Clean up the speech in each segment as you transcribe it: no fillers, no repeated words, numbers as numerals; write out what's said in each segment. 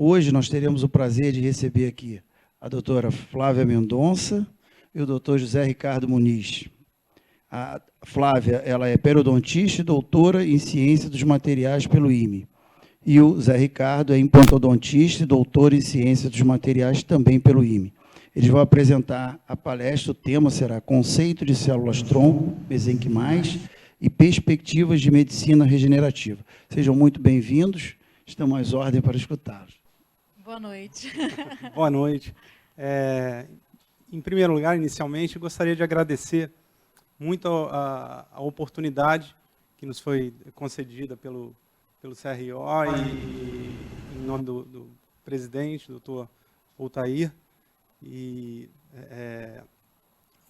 Hoje nós teremos o prazer de receber aqui a doutora Flávia Mendonça e o doutor José Ricardo Muniz. A Flávia, ela é periodontista e doutora em Ciência dos Materiais pelo IME. E o Zé Ricardo é implantodontista e doutor em Ciência dos Materiais também pelo IME. Eles vão apresentar a palestra, o tema será Conceito de Células-tronco, mesenquimais e Perspectivas de Medicina Regenerativa. Sejam muito bem-vindos, estamos às ordens para escutá-los. Boa noite. Boa noite. Em primeiro lugar, inicialmente, gostaria de agradecer muito a oportunidade que nos foi concedida pelo CRO e em nome do presidente, doutor Altair, e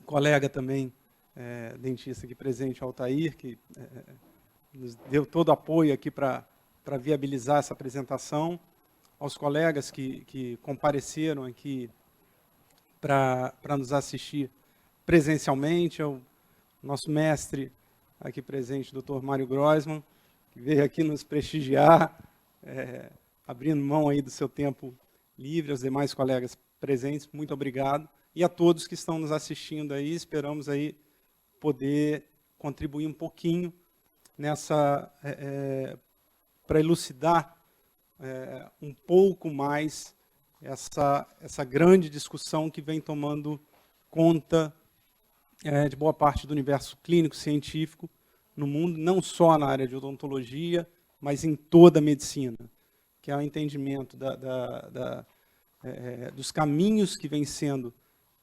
colega também, dentista aqui presente, Altair, que nos deu todo o apoio aqui para viabilizar essa apresentação, aos colegas que compareceram aqui para nos assistir presencialmente, ao nosso mestre aqui presente, Dr. Mário Grossman, que veio aqui nos prestigiar, abrindo mão aí do seu tempo livre, aos demais colegas presentes, muito obrigado. E a todos que estão nos assistindo aí, esperamos aí poder contribuir um pouquinho nessa, para elucidar um pouco mais essa grande discussão que vem tomando conta de boa parte do universo clínico científico no mundo, não só na área de odontologia, mas em toda a medicina, que é o entendimento dos caminhos que vêm sendo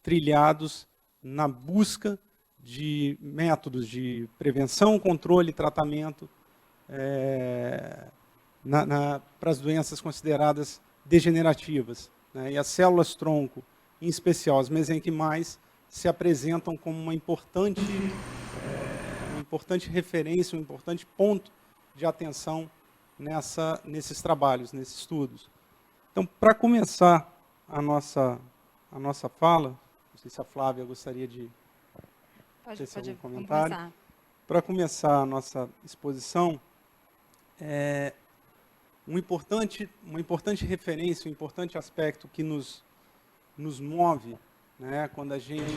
trilhados na busca de métodos de prevenção, controle e tratamento para as doenças consideradas degenerativas, né? E as células-tronco, em especial as mesenquimais, se apresentam como uma importante referência, um importante ponto de atenção nesses trabalhos, nesses estudos. Então, para começar a nossa fala, não sei se a Flávia gostaria de Pode algum comentário. começar. Para começar a nossa exposição, uma importante referência, um importante aspecto que nos move, né, quando a gente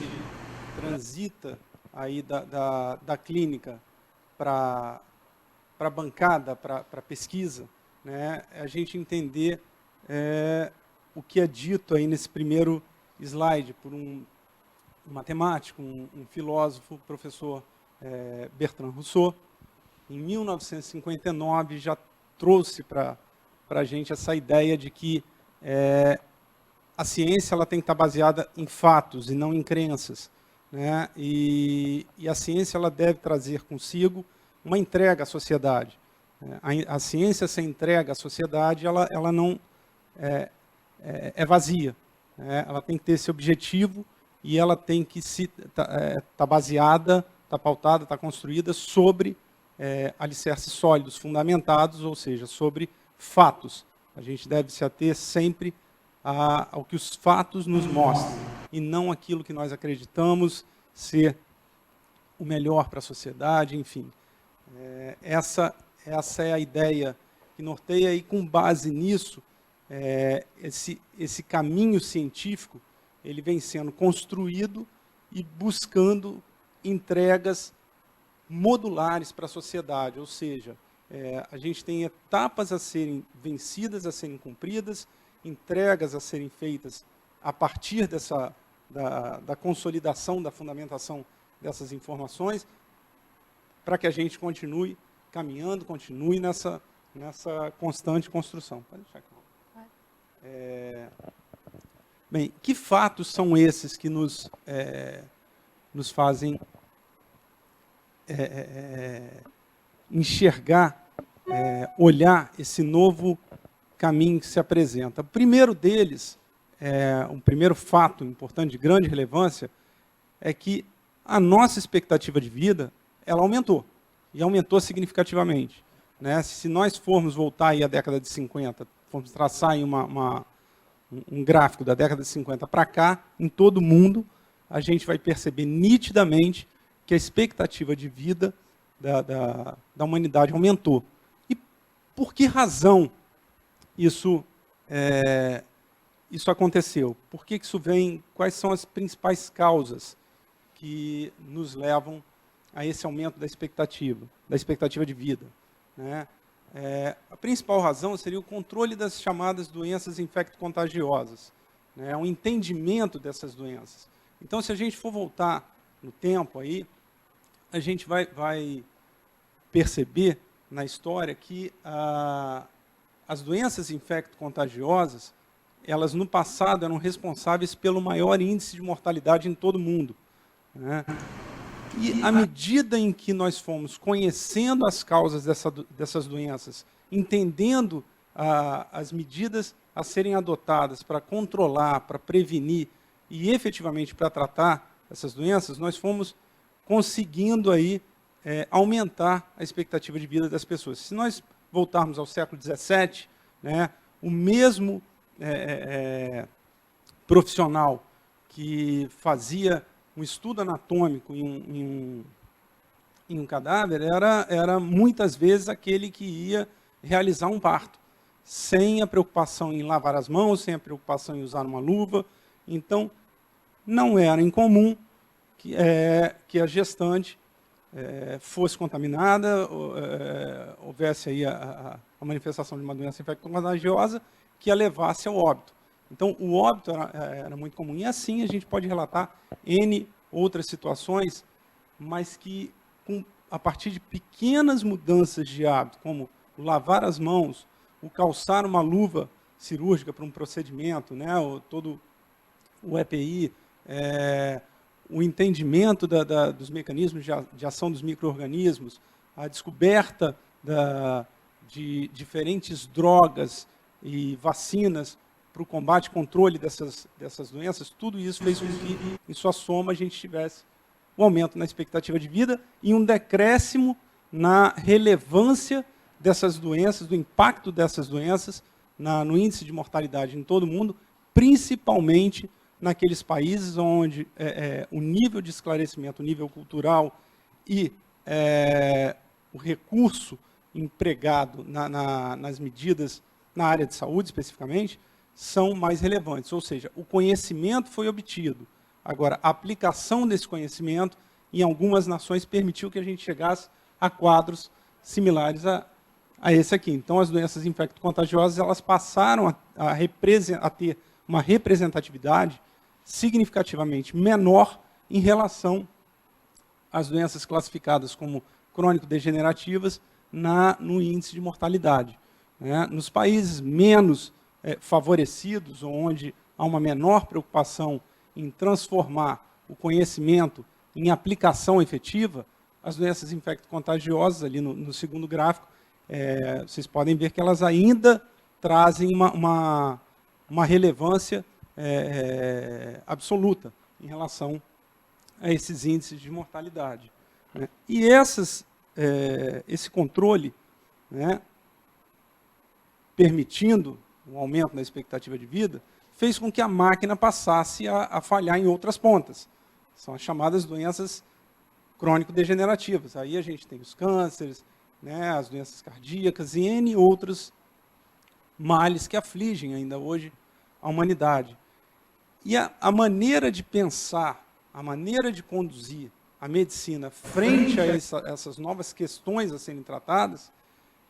transita aí da clínica para a bancada, para a pesquisa, né, é a gente entender o que é dito aí nesse primeiro slide por um matemático, um filósofo, professor Bertrand Russell. Em 1959 já trouxe para a gente essa ideia de que a ciência ela tem que estar baseada em fatos e não em crenças, né? E a ciência ela deve trazer consigo uma entrega à sociedade. A ciência sem entrega à sociedade ela não é vazia, né? Ela tem que ter esse objetivo e ela tem que tá baseada, está pautada, está construída sobre alicerces sólidos, fundamentados, ou seja, sobre fatos. A gente deve se ater sempre ao que os fatos nos mostram, e não aquilo que nós acreditamos ser o melhor para a sociedade, enfim. Essa é a ideia que norteia, e com base nisso, esse caminho científico ele vem sendo construído e buscando entregas modulares para a sociedade, ou seja, a gente tem etapas a serem vencidas, a serem cumpridas, entregas a serem feitas a partir da consolidação, da fundamentação dessas informações, para que a gente continue caminhando, continue nessa constante construção. Pode deixar aqui. Bem, que fatos são esses que nos fazem enxergar, olhar esse novo caminho que se apresenta? O primeiro deles, um primeiro fato importante, de grande relevância, é que a nossa expectativa de vida ela aumentou, e aumentou significativamente, né? Se nós formos voltar aí à década de 50, formos traçar aí um gráfico da década de 50 para cá, em todo o mundo, a gente vai perceber nitidamente que a expectativa de vida da humanidade aumentou. E por que razão isso isso aconteceu? Por que isso vem? Quais são as principais causas que nos levam a esse aumento da expectativa de vida, né? A principal razão seria o controle das chamadas doenças infecto-contagiosas, né? Um entendimento dessas doenças. Então, se a gente for voltar no tempo aí, a gente vai perceber na história que as doenças infecto-contagiosas, elas no passado eram responsáveis pelo maior índice de mortalidade em todo o mundo, né? E à medida em que nós fomos conhecendo as causas dessas doenças, entendendo as medidas a serem adotadas para controlar, para prevenir e efetivamente para tratar essas doenças, nós fomos conseguindo aí aumentar a expectativa de vida das pessoas. Se nós voltarmos ao século XVII, né, o mesmo profissional que fazia um estudo anatômico em um cadáver era muitas vezes aquele que ia realizar um parto, sem a preocupação em lavar as mãos, sem a preocupação em usar uma luva. Então, não era incomum que a gestante fosse contaminada, houvesse aí a manifestação de uma doença infecto-contagiosa que a levasse ao óbito. Então, o óbito era muito comum. E assim a gente pode relatar N outras situações, mas que, a partir de pequenas mudanças de hábito, como o lavar as mãos, o calçar uma luva cirúrgica para um procedimento, né, todo o EPI, o entendimento dos mecanismos de ação dos micro-organismos, a descoberta de diferentes drogas e vacinas para o combate e controle dessas doenças, tudo isso fez com que, em sua soma, a gente tivesse um aumento na expectativa de vida e um decréscimo na relevância dessas doenças, do impacto dessas doenças no índice de mortalidade em todo o mundo, principalmente naqueles países onde o nível de esclarecimento, o nível cultural e o recurso empregado nas medidas na área de saúde, especificamente, são mais relevantes. Ou seja, o conhecimento foi obtido. Agora, a aplicação desse conhecimento em algumas nações permitiu que a gente chegasse a quadros similares a esse aqui. Então, as doenças infecto-contagiosas elas passaram a ter uma representatividade significativamente menor em relação às doenças classificadas como crônico-degenerativas no índice de mortalidade, né? Nos países menos favorecidos, onde há uma menor preocupação em transformar o conhecimento em aplicação efetiva, as doenças infecto-contagiosas, ali no segundo gráfico, vocês podem ver que elas ainda trazem uma relevância absoluta em relação a esses índices de mortalidade, né? E esse controle, né, permitindo um aumento na expectativa de vida, fez com que a máquina passasse a falhar em outras pontas. São as chamadas doenças crônico-degenerativas. Aí a gente tem os cânceres, né, as doenças cardíacas e N outros males que afligem ainda hoje a humanidade. E a maneira de pensar, a maneira de conduzir a medicina frente a essas novas questões a serem tratadas,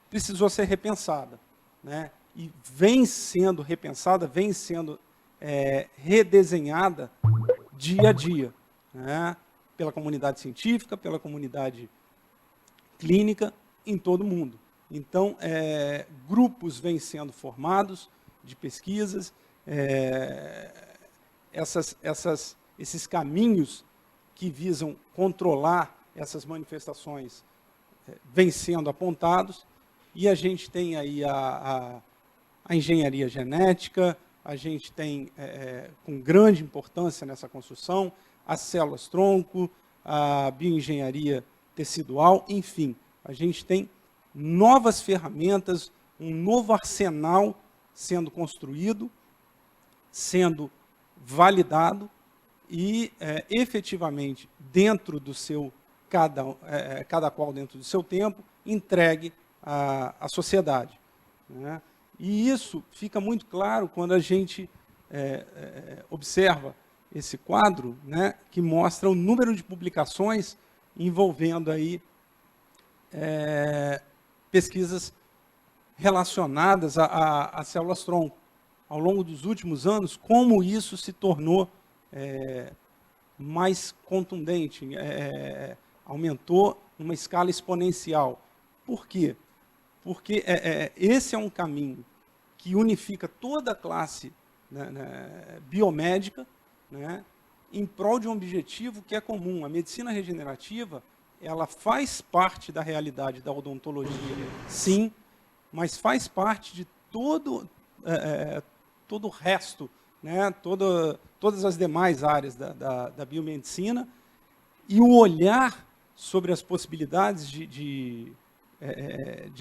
precisou ser repensada, né? E vem sendo repensada, vem sendo redesenhada dia a dia, né? Pela comunidade científica, pela comunidade clínica, em todo o mundo. Então, grupos vêm sendo formados de pesquisas, esses caminhos que visam controlar essas manifestações vêm sendo apontados, e a gente tem aí a engenharia genética, a gente tem, com grande importância nessa construção, as células-tronco, a bioengenharia tecidual, enfim, a gente tem novas ferramentas, um novo arsenal sendo construído, sendo validado e, efetivamente, dentro do seu, cada qual dentro do seu tempo, entregue à sociedade, né? E isso fica muito claro quando a gente observa esse quadro, né, que mostra o número de publicações envolvendo aí pesquisas relacionadas a células-tronco. Ao longo dos últimos anos, como isso se tornou mais contundente, aumentou numa escala exponencial. Por quê? Porque esse é um caminho que unifica toda a classe, né, biomédica, né, em prol de um objetivo que é comum. A medicina regenerativa, ela faz parte da realidade da odontologia, sim, mas faz parte de todo o resto, né, todas as demais áreas da biomedicina, e o olhar sobre as possibilidades de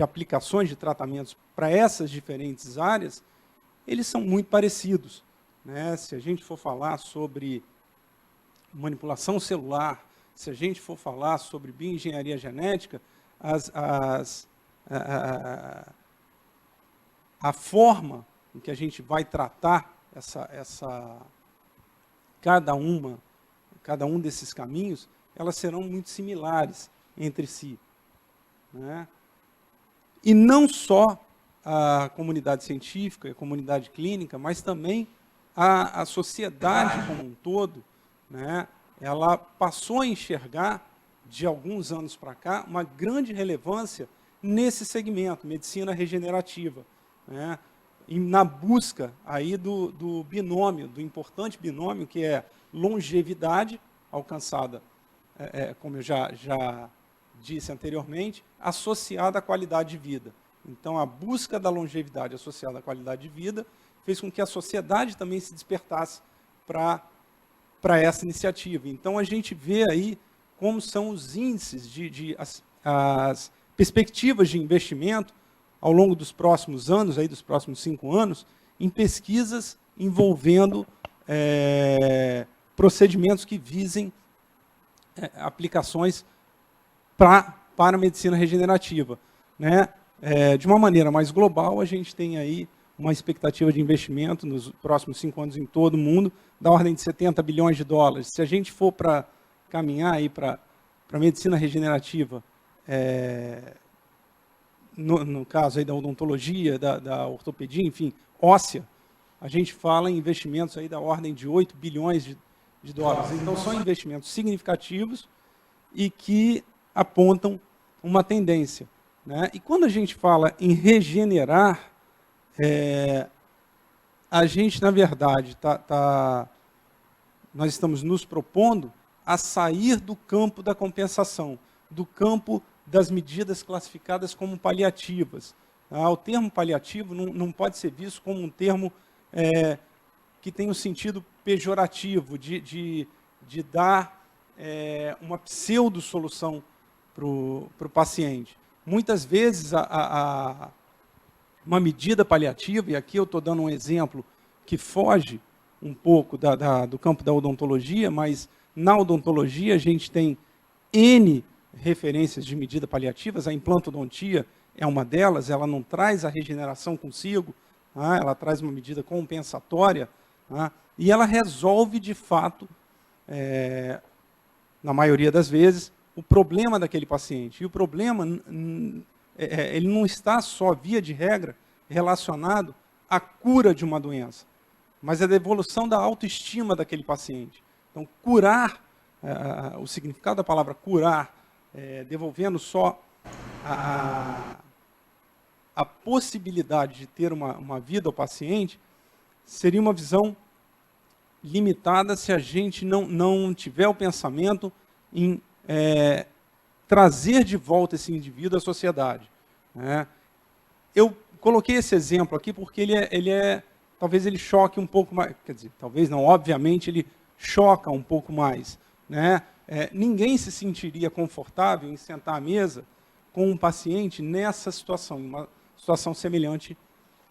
aplicações de tratamentos para essas diferentes áreas, eles são muito parecidos, né? Se a gente for falar sobre manipulação celular, se a gente for falar sobre bioengenharia genética, a forma em que a gente vai tratar cada um desses caminhos, elas serão muito similares entre si, né? E não só a comunidade científica, a comunidade clínica, mas também a sociedade como um todo, né? Ela passou a enxergar, de alguns anos para cá, uma grande relevância nesse segmento, medicina regenerativa, né? E na busca aí do binômio, do importante binômio, que é longevidade, alcançada, como eu já disse anteriormente, associada à qualidade de vida. Então, a busca da longevidade associada à qualidade de vida fez com que a sociedade também se despertasse para essa iniciativa. Então, a gente vê aí como são os índices, as perspectivas de investimento ao longo dos próximos anos, aí dos próximos 5 anos, em pesquisas envolvendo procedimentos que visem aplicações para a medicina regenerativa, né? De uma maneira mais global, a gente tem aí uma expectativa de investimento nos próximos 5 anos em todo o mundo, da ordem de 70 bilhões de dólares. Se a gente for para caminhar aí para a medicina regenerativa, no caso aí da odontologia, da ortopedia, enfim, óssea, a gente fala em investimentos aí da ordem de 8 bilhões de dólares. Então, são investimentos significativos e que apontam uma tendência, né? E quando a gente fala em regenerar, a gente, na verdade, nós estamos nos propondo a sair do campo da compensação, do campo das medidas classificadas como paliativas. O termo paliativo não pode ser visto como um termo que tem um sentido pejorativo, de dar uma pseudo-solução para o paciente. Muitas vezes, uma medida paliativa, e aqui eu estou dando um exemplo que foge um pouco do campo da odontologia, mas na odontologia a gente tem N referências de medida paliativas, a implantodontia é uma delas, ela não traz a regeneração consigo, ela traz uma medida compensatória, e ela resolve, de fato, na maioria das vezes, o problema daquele paciente. E o problema, ele não está só, via de regra, relacionado à cura de uma doença, mas à devolução da autoestima daquele paciente. Então, curar, o significado da palavra curar, devolvendo só a possibilidade de ter uma vida ao paciente, seria uma visão limitada se a gente não tiver o pensamento em trazer de volta esse indivíduo à sociedade, né? Eu coloquei esse exemplo aqui porque talvez ele choque um pouco mais, quer dizer, talvez não, obviamente ele choca um pouco mais, né? Ninguém se sentiria confortável em sentar à mesa com um paciente nessa situação, em uma situação semelhante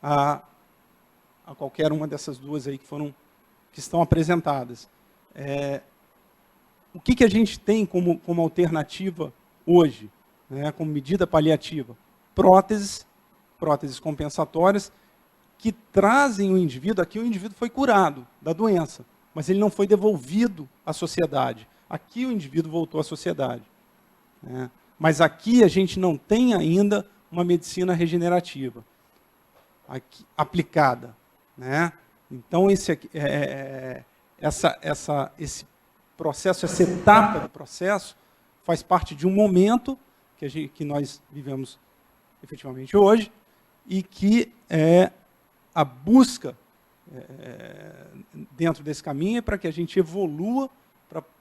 a qualquer uma dessas duas aí que estão apresentadas. O que a gente tem como alternativa hoje, né, como medida paliativa? Próteses compensatórias que trazem o indivíduo, aqui o indivíduo foi curado da doença, mas ele não foi devolvido à sociedade. Aqui o indivíduo voltou à sociedade, né? Mas aqui a gente não tem ainda uma medicina regenerativa aqui, aplicada, né? Então esse processo, essa etapa do processo, faz parte de um momento que nós vivemos efetivamente hoje, e que a busca dentro desse caminho é para que a gente evolua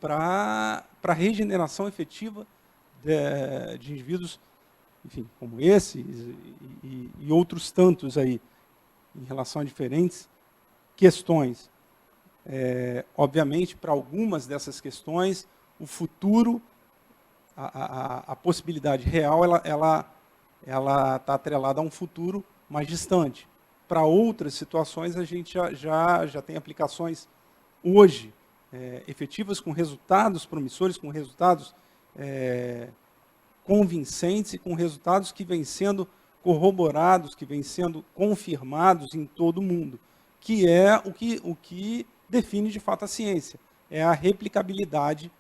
para a regeneração efetiva de indivíduos, enfim, como esse e outros tantos aí, em relação a diferentes questões. Obviamente, para algumas dessas questões, o futuro, a possibilidade real, ela está atrelada a um futuro mais distante. Para outras situações, a gente já tem aplicações hoje efetivas, com resultados promissores, com resultados convincentes e com resultados que vêm sendo corroborados, que vêm sendo confirmados em todo o mundo, que é o que define de fato a ciência, é a replicabilidade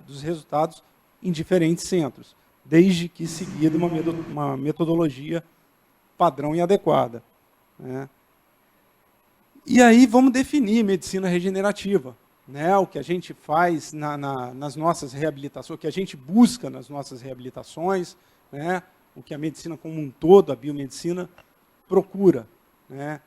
dos resultados em diferentes centros, desde que seguida uma metodologia padrão e adequada, né? E aí vamos definir medicina regenerativa, né? O que a gente faz nas nossas reabilitações, o que a gente busca nas nossas reabilitações, né? O que a medicina como um todo, a biomedicina, procura, né?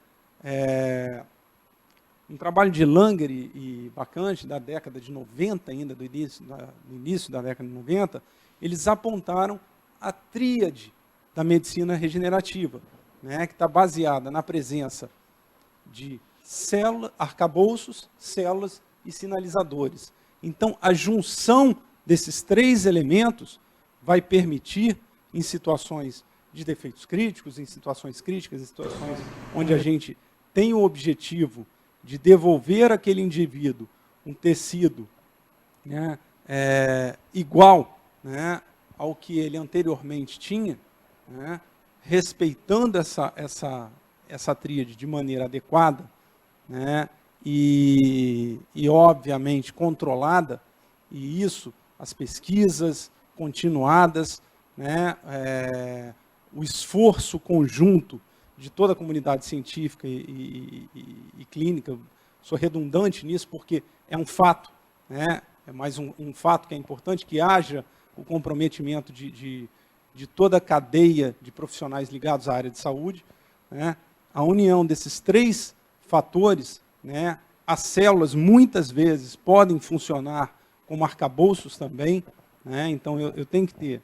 Um trabalho de Langer e Bacante, da década de 90 ainda, do início da década de 90, eles apontaram a tríade da medicina regenerativa, né, que está baseada na presença de arcabouços, células e sinalizadores. Então, a junção desses três elementos vai permitir, em situações de defeitos críticos, em situações críticas, em situações onde a gente tem o objetivo de devolver àquele indivíduo um tecido, né, igual, né, ao que ele anteriormente tinha, né, respeitando essa tríade de maneira adequada, né, e obviamente controlada, e isso, as pesquisas continuadas, né, o esforço conjunto de toda a comunidade científica e clínica. Sou redundante nisso porque é um fato, né? É mais um fato que é importante, que haja o comprometimento de toda a cadeia de profissionais ligados à área de saúde, né? A união desses três fatores, né? As células muitas vezes podem funcionar como arcabouços também, né? Então eu tenho que ter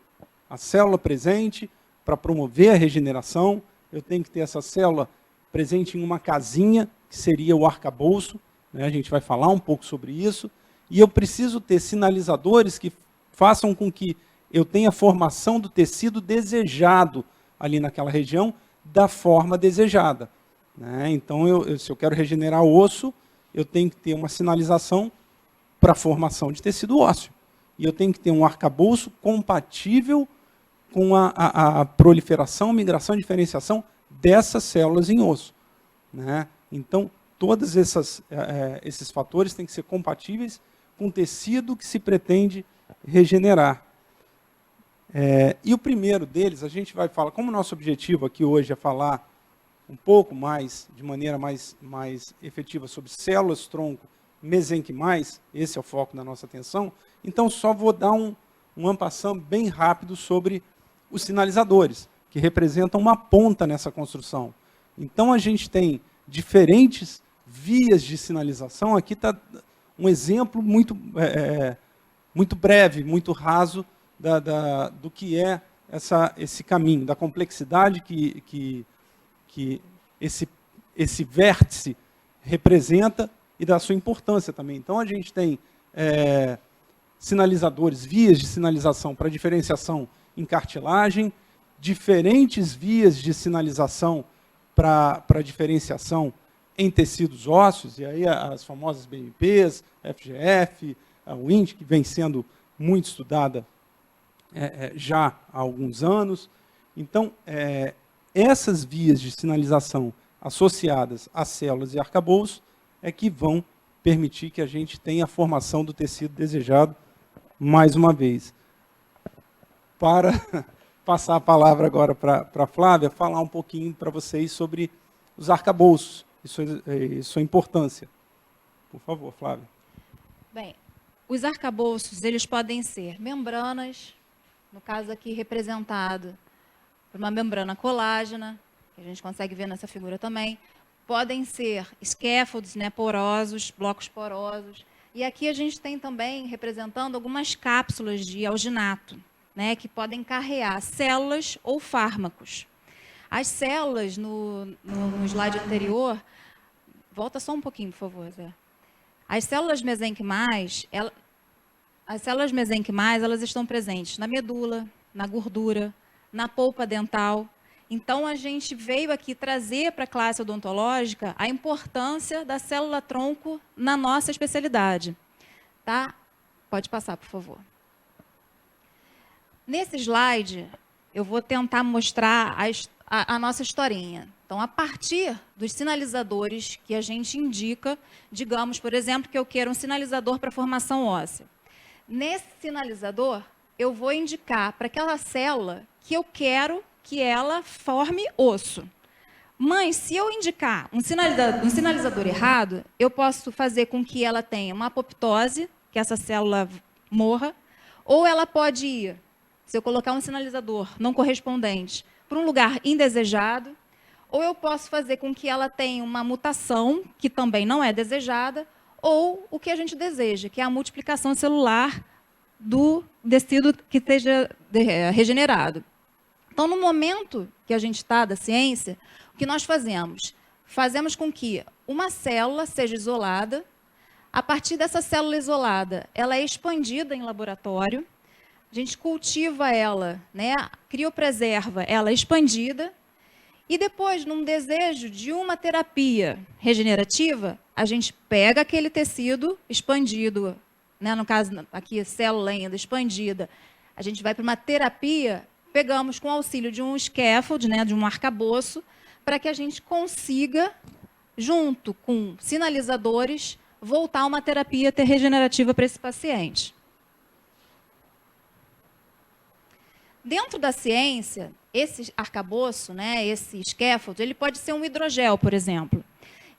a célula presente para promover a regeneração, eu tenho que ter essa célula presente em uma casinha, que seria o arcabouço, né? A gente vai falar um pouco sobre isso, e eu preciso ter sinalizadores que façam com que eu tenha a formação do tecido desejado ali naquela região, da forma desejada, né? Então, se eu quero regenerar osso, eu tenho que ter uma sinalização para a formação de tecido ósseo, e eu tenho que ter um arcabouço compatível com a proliferação, migração e diferenciação dessas células em osso, né? Então, todos esses fatores têm que ser compatíveis com o tecido que se pretende regenerar. E o primeiro deles, a gente vai falar, como o nosso objetivo aqui hoje é falar um pouco mais, de maneira mais efetiva, sobre células-tronco mesenquimais, esse é o foco da nossa atenção, então só vou dar um en passant bem rápido sobre os sinalizadores, que representam uma ponta nessa construção. Então, a gente tem diferentes vias de sinalização. Aqui está um exemplo muito breve, muito raso do que é esse caminho, da complexidade que esse vértice representa e da sua importância também. Então, a gente tem sinalizadores, vias de sinalização para diferenciação em cartilagem, diferentes vias de sinalização para diferenciação em tecidos ósseos, e aí as famosas BMPs, FGF, a WINT, que vem sendo muito estudada já há alguns anos. Então, essas vias de sinalização, associadas às células e arcabouço é que vão permitir que a gente tenha a formação do tecido desejado mais uma vez. Para passar a palavra agora para a Flávia, falar um pouquinho para vocês sobre os arcabouços e sua importância. Por favor, Flávia. Bem, os arcabouços, eles podem ser membranas, no caso aqui representado por uma membrana colágena, que a gente consegue ver nessa figura também. Podem ser scaffolds, né, porosos, blocos porosos. E aqui a gente tem também representando algumas cápsulas de alginato, né, que podem carrear células ou fármacos. As células, no slide anterior, volta só um pouquinho, por favor, Zé. As células mesenquimais, elas estão presentes na medula, na gordura, na polpa dental. Então, a gente veio aqui trazer para a classe odontológica a importância da célula-tronco na nossa especialidade. Tá? Pode passar, por favor. Nesse slide, eu vou tentar mostrar a nossa historinha. Então, a partir dos sinalizadores que a gente indica, digamos, por exemplo, que eu quero um sinalizador para formação óssea. Nesse sinalizador, eu vou indicar para aquela célula que eu quero que ela forme osso. Mas, se eu indicar um sinalizador errado, eu posso fazer com que ela tenha uma apoptose, que essa célula morra, ou ela pode ir, se eu colocar um sinalizador não correspondente, para um lugar indesejado, ou eu posso fazer com que ela tenha uma mutação, que também não é desejada, ou o que a gente deseja, que é a multiplicação celular do tecido que esteja regenerado. Então, no momento que a gente está da ciência, o que nós fazemos? Fazemos com que uma célula seja isolada. A partir dessa célula isolada, ela é expandida em laboratório. A gente cultiva ela, né? Criopreserva ela expandida. E depois, num desejo de uma terapia regenerativa, a gente pega aquele tecido expandido, né? No caso aqui, célula ainda expandida, a gente vai para uma terapia, pegamos com o auxílio de um scaffold, né? De um arcabouço, para que a gente consiga, junto com sinalizadores, voltar a uma terapia regenerativa para esse paciente. Dentro da ciência, esse arcabouço, né, esse scaffold, ele pode ser um hidrogel, por exemplo.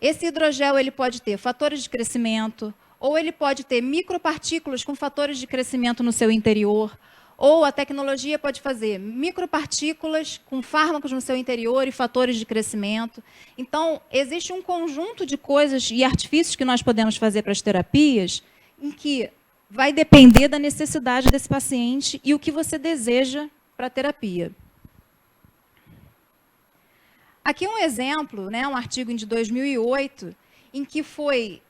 Esse hidrogel ele pode ter fatores de crescimento, ou ele pode ter micropartículas com fatores de crescimento no seu interior, ou a tecnologia pode fazer micropartículas com fármacos no seu interior e fatores de crescimento. Então, existe um conjunto de coisas e artifícios que nós podemos fazer para as terapias, em que vai depender da necessidade desse paciente e o que você deseja para a terapia. Aqui um exemplo, né, um artigo de 2008, em que foi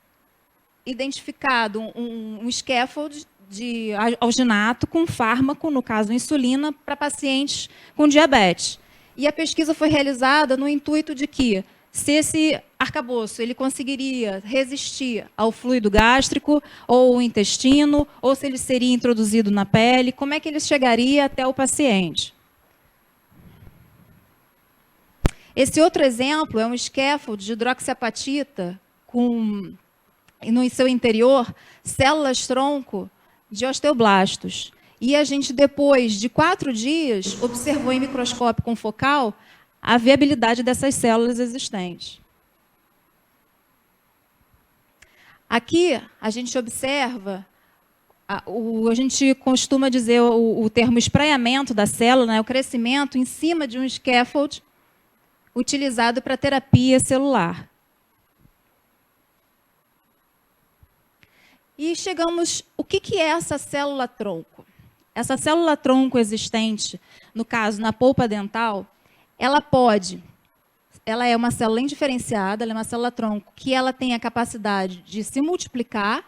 identificado um scaffold de alginato com fármaco, no caso insulina, para pacientes com diabetes. E a pesquisa foi realizada no intuito de que, se esse arcabouço ele conseguiria resistir ao fluido gástrico ou o intestino, ou se ele seria introduzido na pele, como é que ele chegaria até o paciente. Esse outro exemplo é um scaffold de hidroxiapatita com, no seu interior, células-tronco de osteoblastos. E a gente, depois de 4 dias, observou em microscópio confocal a viabilidade dessas células existentes. Aqui, a gente observa, a gente costuma dizer o termo espraiamento da célula, né, o crescimento em cima de um scaffold utilizado para terapia celular. E chegamos, o que é essa célula-tronco? Essa célula-tronco existente, no caso, na polpa dental, ela é uma célula indiferenciada, ela é uma célula-tronco, que ela tem a capacidade de se multiplicar,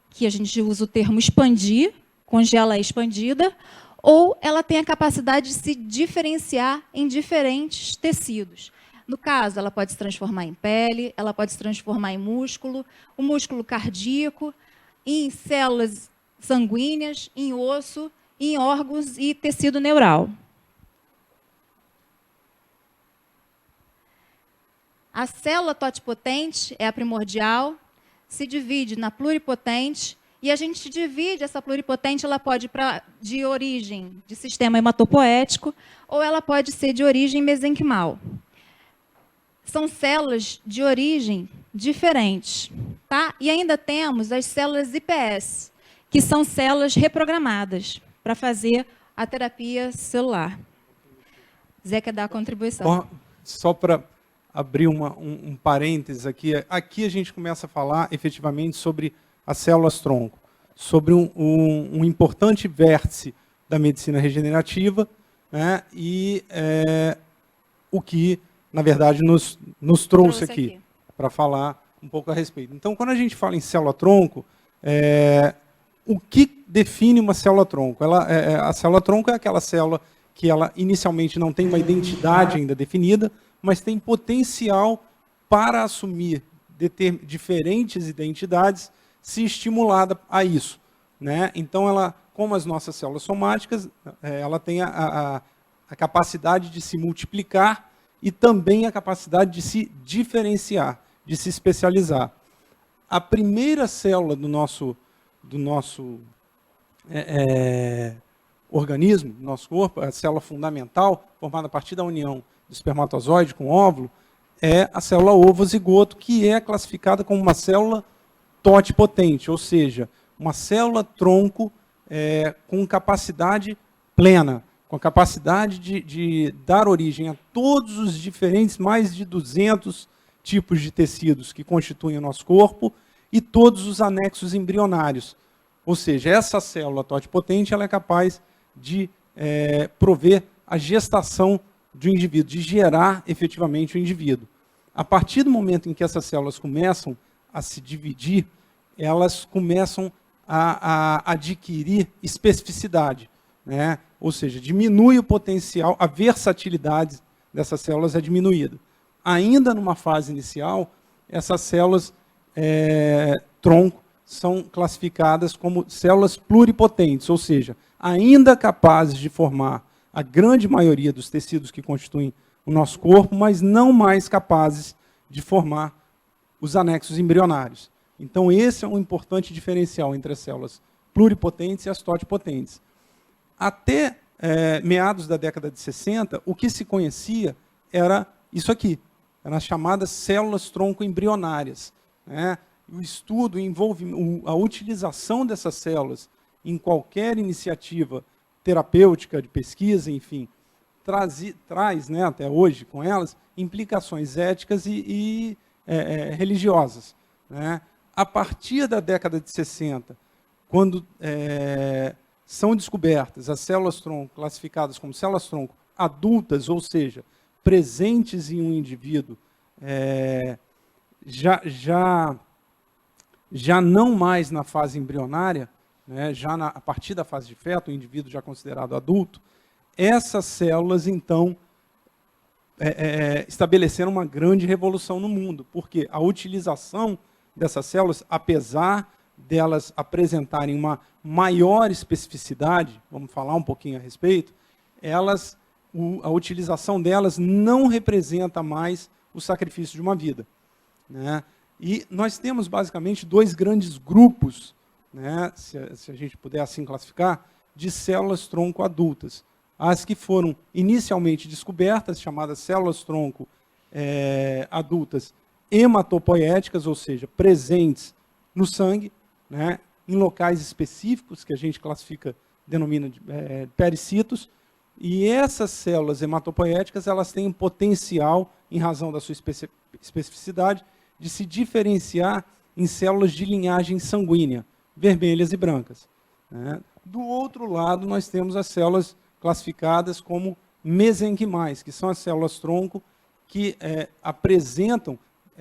que a gente usa o termo expandir, congela expandida, ou ela tem a capacidade de se diferenciar em diferentes tecidos. No caso, ela pode se transformar em pele, ela pode se transformar em músculo, o músculo cardíaco, em células sanguíneas, em osso, em órgãos e tecido neural. A célula totipotente é a primordial, se divide na pluripotente, e a gente divide essa pluripotente, ela pode ir de origem de sistema hematopoético, ou ela pode ser de origem mesenquimal. São células de origem diferente. Tá? E ainda temos as células IPS, que são células reprogramadas para fazer a terapia celular. Zé quer dar a contribuição. Só para abrir um parênteses aqui. Aqui a gente começa a falar efetivamente sobre as células-tronco, sobre um importante vértice da medicina regenerativa, né, e o que, na verdade, nos trouxe aqui para falar um pouco a respeito. Então, quando a gente fala em célula-tronco, o que define uma célula-tronco? A célula-tronco é aquela célula que ela inicialmente não tem uma identidade ainda definida, mas tem potencial para assumir diferentes identidades se estimulada a isso, né? Então, ela, como as nossas células somáticas, ela tem a capacidade de se multiplicar e também a capacidade de se diferenciar, de se especializar. A primeira célula do nosso organismo, do nosso corpo, a célula fundamental, formada a partir da união do espermatozoide com o óvulo, é a célula ovozigoto, que é classificada como uma célula totipotente, ou seja, uma célula-tronco com capacidade plena, com a capacidade de dar origem a todos os diferentes, mais de 200 tipos de tecidos que constituem o nosso corpo e todos os anexos embrionários. Ou seja, essa célula totipotente ela é capaz de prover a gestação do indivíduo, de gerar efetivamente o indivíduo. A partir do momento em que essas células começam a se dividir, elas começam a adquirir especificidade, né? Ou seja, diminui o potencial, a versatilidade dessas células é diminuída. Ainda numa fase inicial, essas células tronco são classificadas como células pluripotentes, ou seja, ainda capazes de formar a grande maioria dos tecidos que constituem o nosso corpo, mas não mais capazes de formar os anexos embrionários. Então, esse é um importante diferencial entre as células pluripotentes e as totipotentes. Até meados da década de 60, o que se conhecia era isso aqui, eram as chamadas células-tronco embrionárias, né? O estudo envolve a utilização dessas células em qualquer iniciativa terapêutica, de pesquisa, enfim, traz, né, até hoje com elas, implicações éticas e religiosas, né? A partir da década de 60, quando são descobertas as células-tronco, classificadas como células-tronco adultas, ou seja, presentes em um indivíduo, já não mais na fase embrionária, né, a partir da fase de feto, o indivíduo já considerado adulto, essas células, então, estabeleceram uma grande revolução no mundo, porque a utilização dessas células, apesar delas apresentarem uma maior especificidade, vamos falar um pouquinho a respeito, a utilização delas não representa mais o sacrifício de uma vida, né? E nós temos basicamente dois grandes grupos, né, se a gente puder assim classificar, de células-tronco adultas. As que foram inicialmente descobertas, chamadas células-tronco adultas hematopoéticas, ou seja, presentes no sangue, né, em locais específicos, que a gente denomina de pericitos, e essas células hematopoéticas, elas têm potencial, em razão da sua especificidade, de se diferenciar em células de linhagem sanguínea, vermelhas e brancas, né? Do outro lado, nós temos as células classificadas como mesenquimais, que são as células-tronco que apresentam,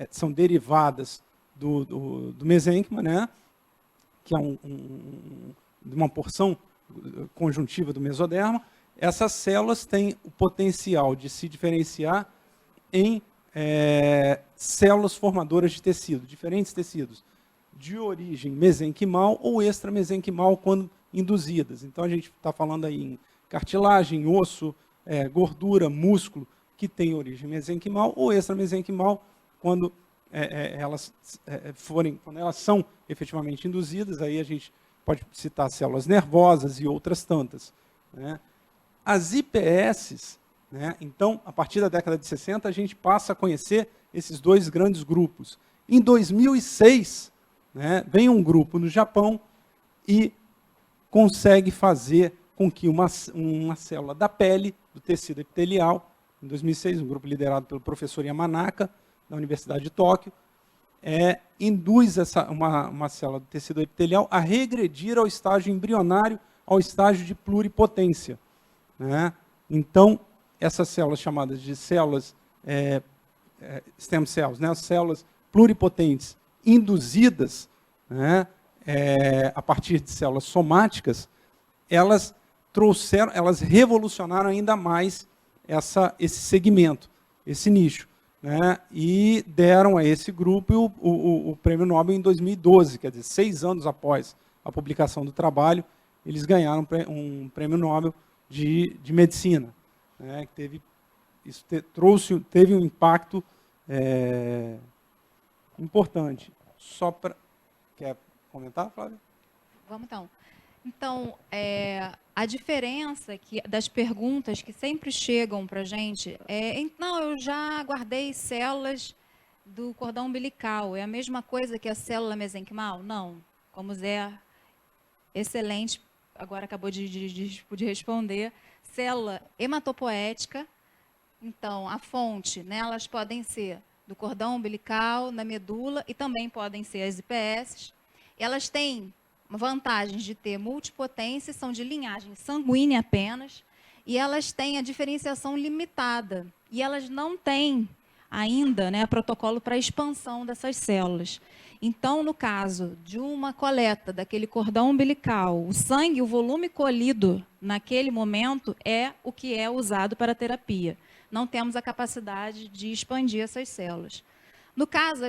são derivadas do mesênquima, né? Que é de uma porção conjuntiva do mesoderma. Essas células têm o potencial de se diferenciar em células formadoras de tecido, diferentes tecidos, de origem mesenquimal ou extramesenquimal quando induzidas. Então, a gente está falando aí em cartilagem, osso, gordura, músculo, que tem origem mesenquimal ou extramesenquimal quando quando elas são efetivamente induzidas, aí a gente pode citar células nervosas e outras tantas, né? As IPS, né? Então, a partir da década de 60, a gente passa a conhecer esses dois grandes grupos. Em 2006, né, vem um grupo no Japão e consegue fazer com que uma célula da pele, do tecido epitelial, em 2006, um grupo liderado pelo professor Yamanaka, da Universidade de Tóquio, induz uma célula do tecido epitelial a regredir ao estágio embrionário, ao estágio de pluripotência, né? Então, essas células chamadas de células stem cells, né? As células pluripotentes induzidas, né? A partir de células somáticas, elas revolucionaram ainda mais esse segmento, esse nicho, né? E deram a esse grupo o Prêmio Nobel em 2012, quer dizer, 6 anos após a publicação do trabalho, eles ganharam um Prêmio Nobel de Medicina, né? Isso teve um impacto importante. Quer comentar, Flávia? Vamos então. Então, a diferença das perguntas que sempre chegam para a gente não, eu já guardei células do cordão umbilical, é a mesma coisa que a célula mesenquimal? Não, como o Zé, excelente, agora acabou de responder, célula hematopoética, então, a fonte, né, elas podem ser do cordão umbilical, na medula, e também podem ser as IPS. Elas têm vantagens de ter multipotência, são de linhagem sanguínea apenas, e elas têm a diferenciação limitada. E elas não têm ainda, né, protocolo para expansão dessas células. Então, no caso de uma coleta daquele cordão umbilical, o sangue, o volume colhido naquele momento é o que é usado para a terapia. Não temos a capacidade de expandir essas células. No caso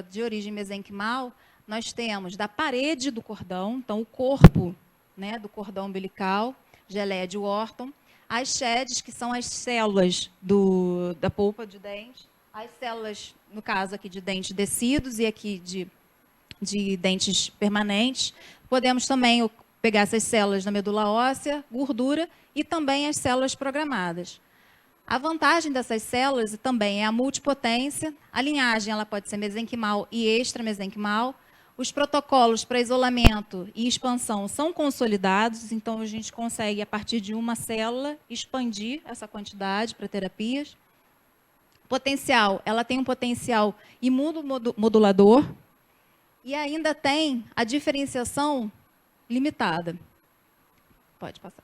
de origem mesenquimal, nós temos da parede do cordão, então o corpo, né, do cordão umbilical, geleia de Wharton, as sheads, que são as células da polpa de dente, as células, no caso aqui de dentes descidos e aqui de dentes permanentes. Podemos também pegar essas células da medula óssea, gordura e também as células programadas. A vantagem dessas células também é a multipotência. A linhagem ela pode ser mesenquimal e extramesenquimal. Os protocolos para isolamento e expansão são consolidados, então a gente consegue, a partir de uma célula, expandir essa quantidade para terapias. Potencial, ela tem um potencial imunomodulador e ainda tem a diferenciação limitada. Pode passar.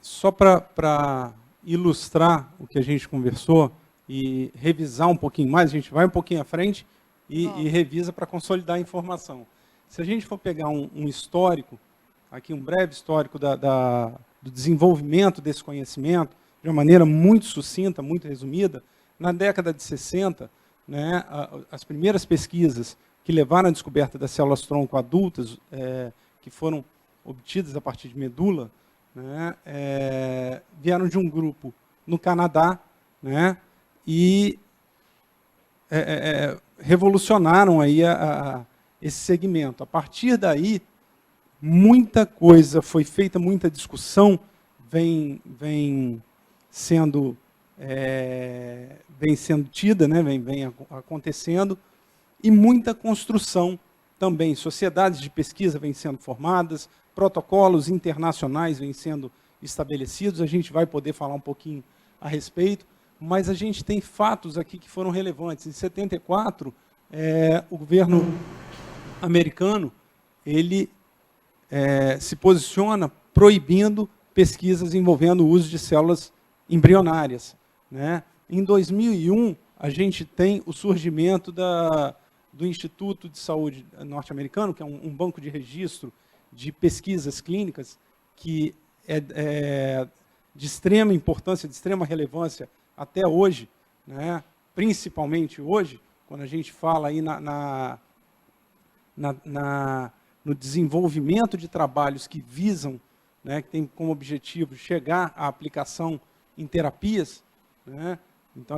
Só para ilustrar o que a gente conversou e revisar um pouquinho mais, a gente vai um pouquinho à frente e revisa para consolidar a informação. Se a gente for pegar um histórico, aqui um breve histórico do desenvolvimento desse conhecimento, de uma maneira muito sucinta, muito resumida, na década de 60, né, as primeiras pesquisas que levaram à descoberta das células-tronco adultas, que foram obtidas a partir de medula, né, vieram de um grupo no Canadá, né, e revolucionaram aí esse segmento. A partir daí, muita coisa foi feita, muita discussão vem sendo tida, né, vem acontecendo, e muita construção também. Sociedades de pesquisa vêm sendo formadas, protocolos internacionais vêm sendo estabelecidos, a gente vai poder falar um pouquinho a respeito, mas a gente tem fatos aqui que foram relevantes. Em 74, o governo americano ele se posiciona proibindo pesquisas envolvendo o uso de células embrionárias, né? Em 2001, a gente tem o surgimento do Instituto de Saúde norte-americano, que é um banco de registro de pesquisas clínicas, que é de extrema importância, de extrema relevância até hoje, né? Principalmente hoje, quando a gente fala aí no desenvolvimento de trabalhos que visam, né, que tem como objetivo chegar à aplicação em terapias, né? Então,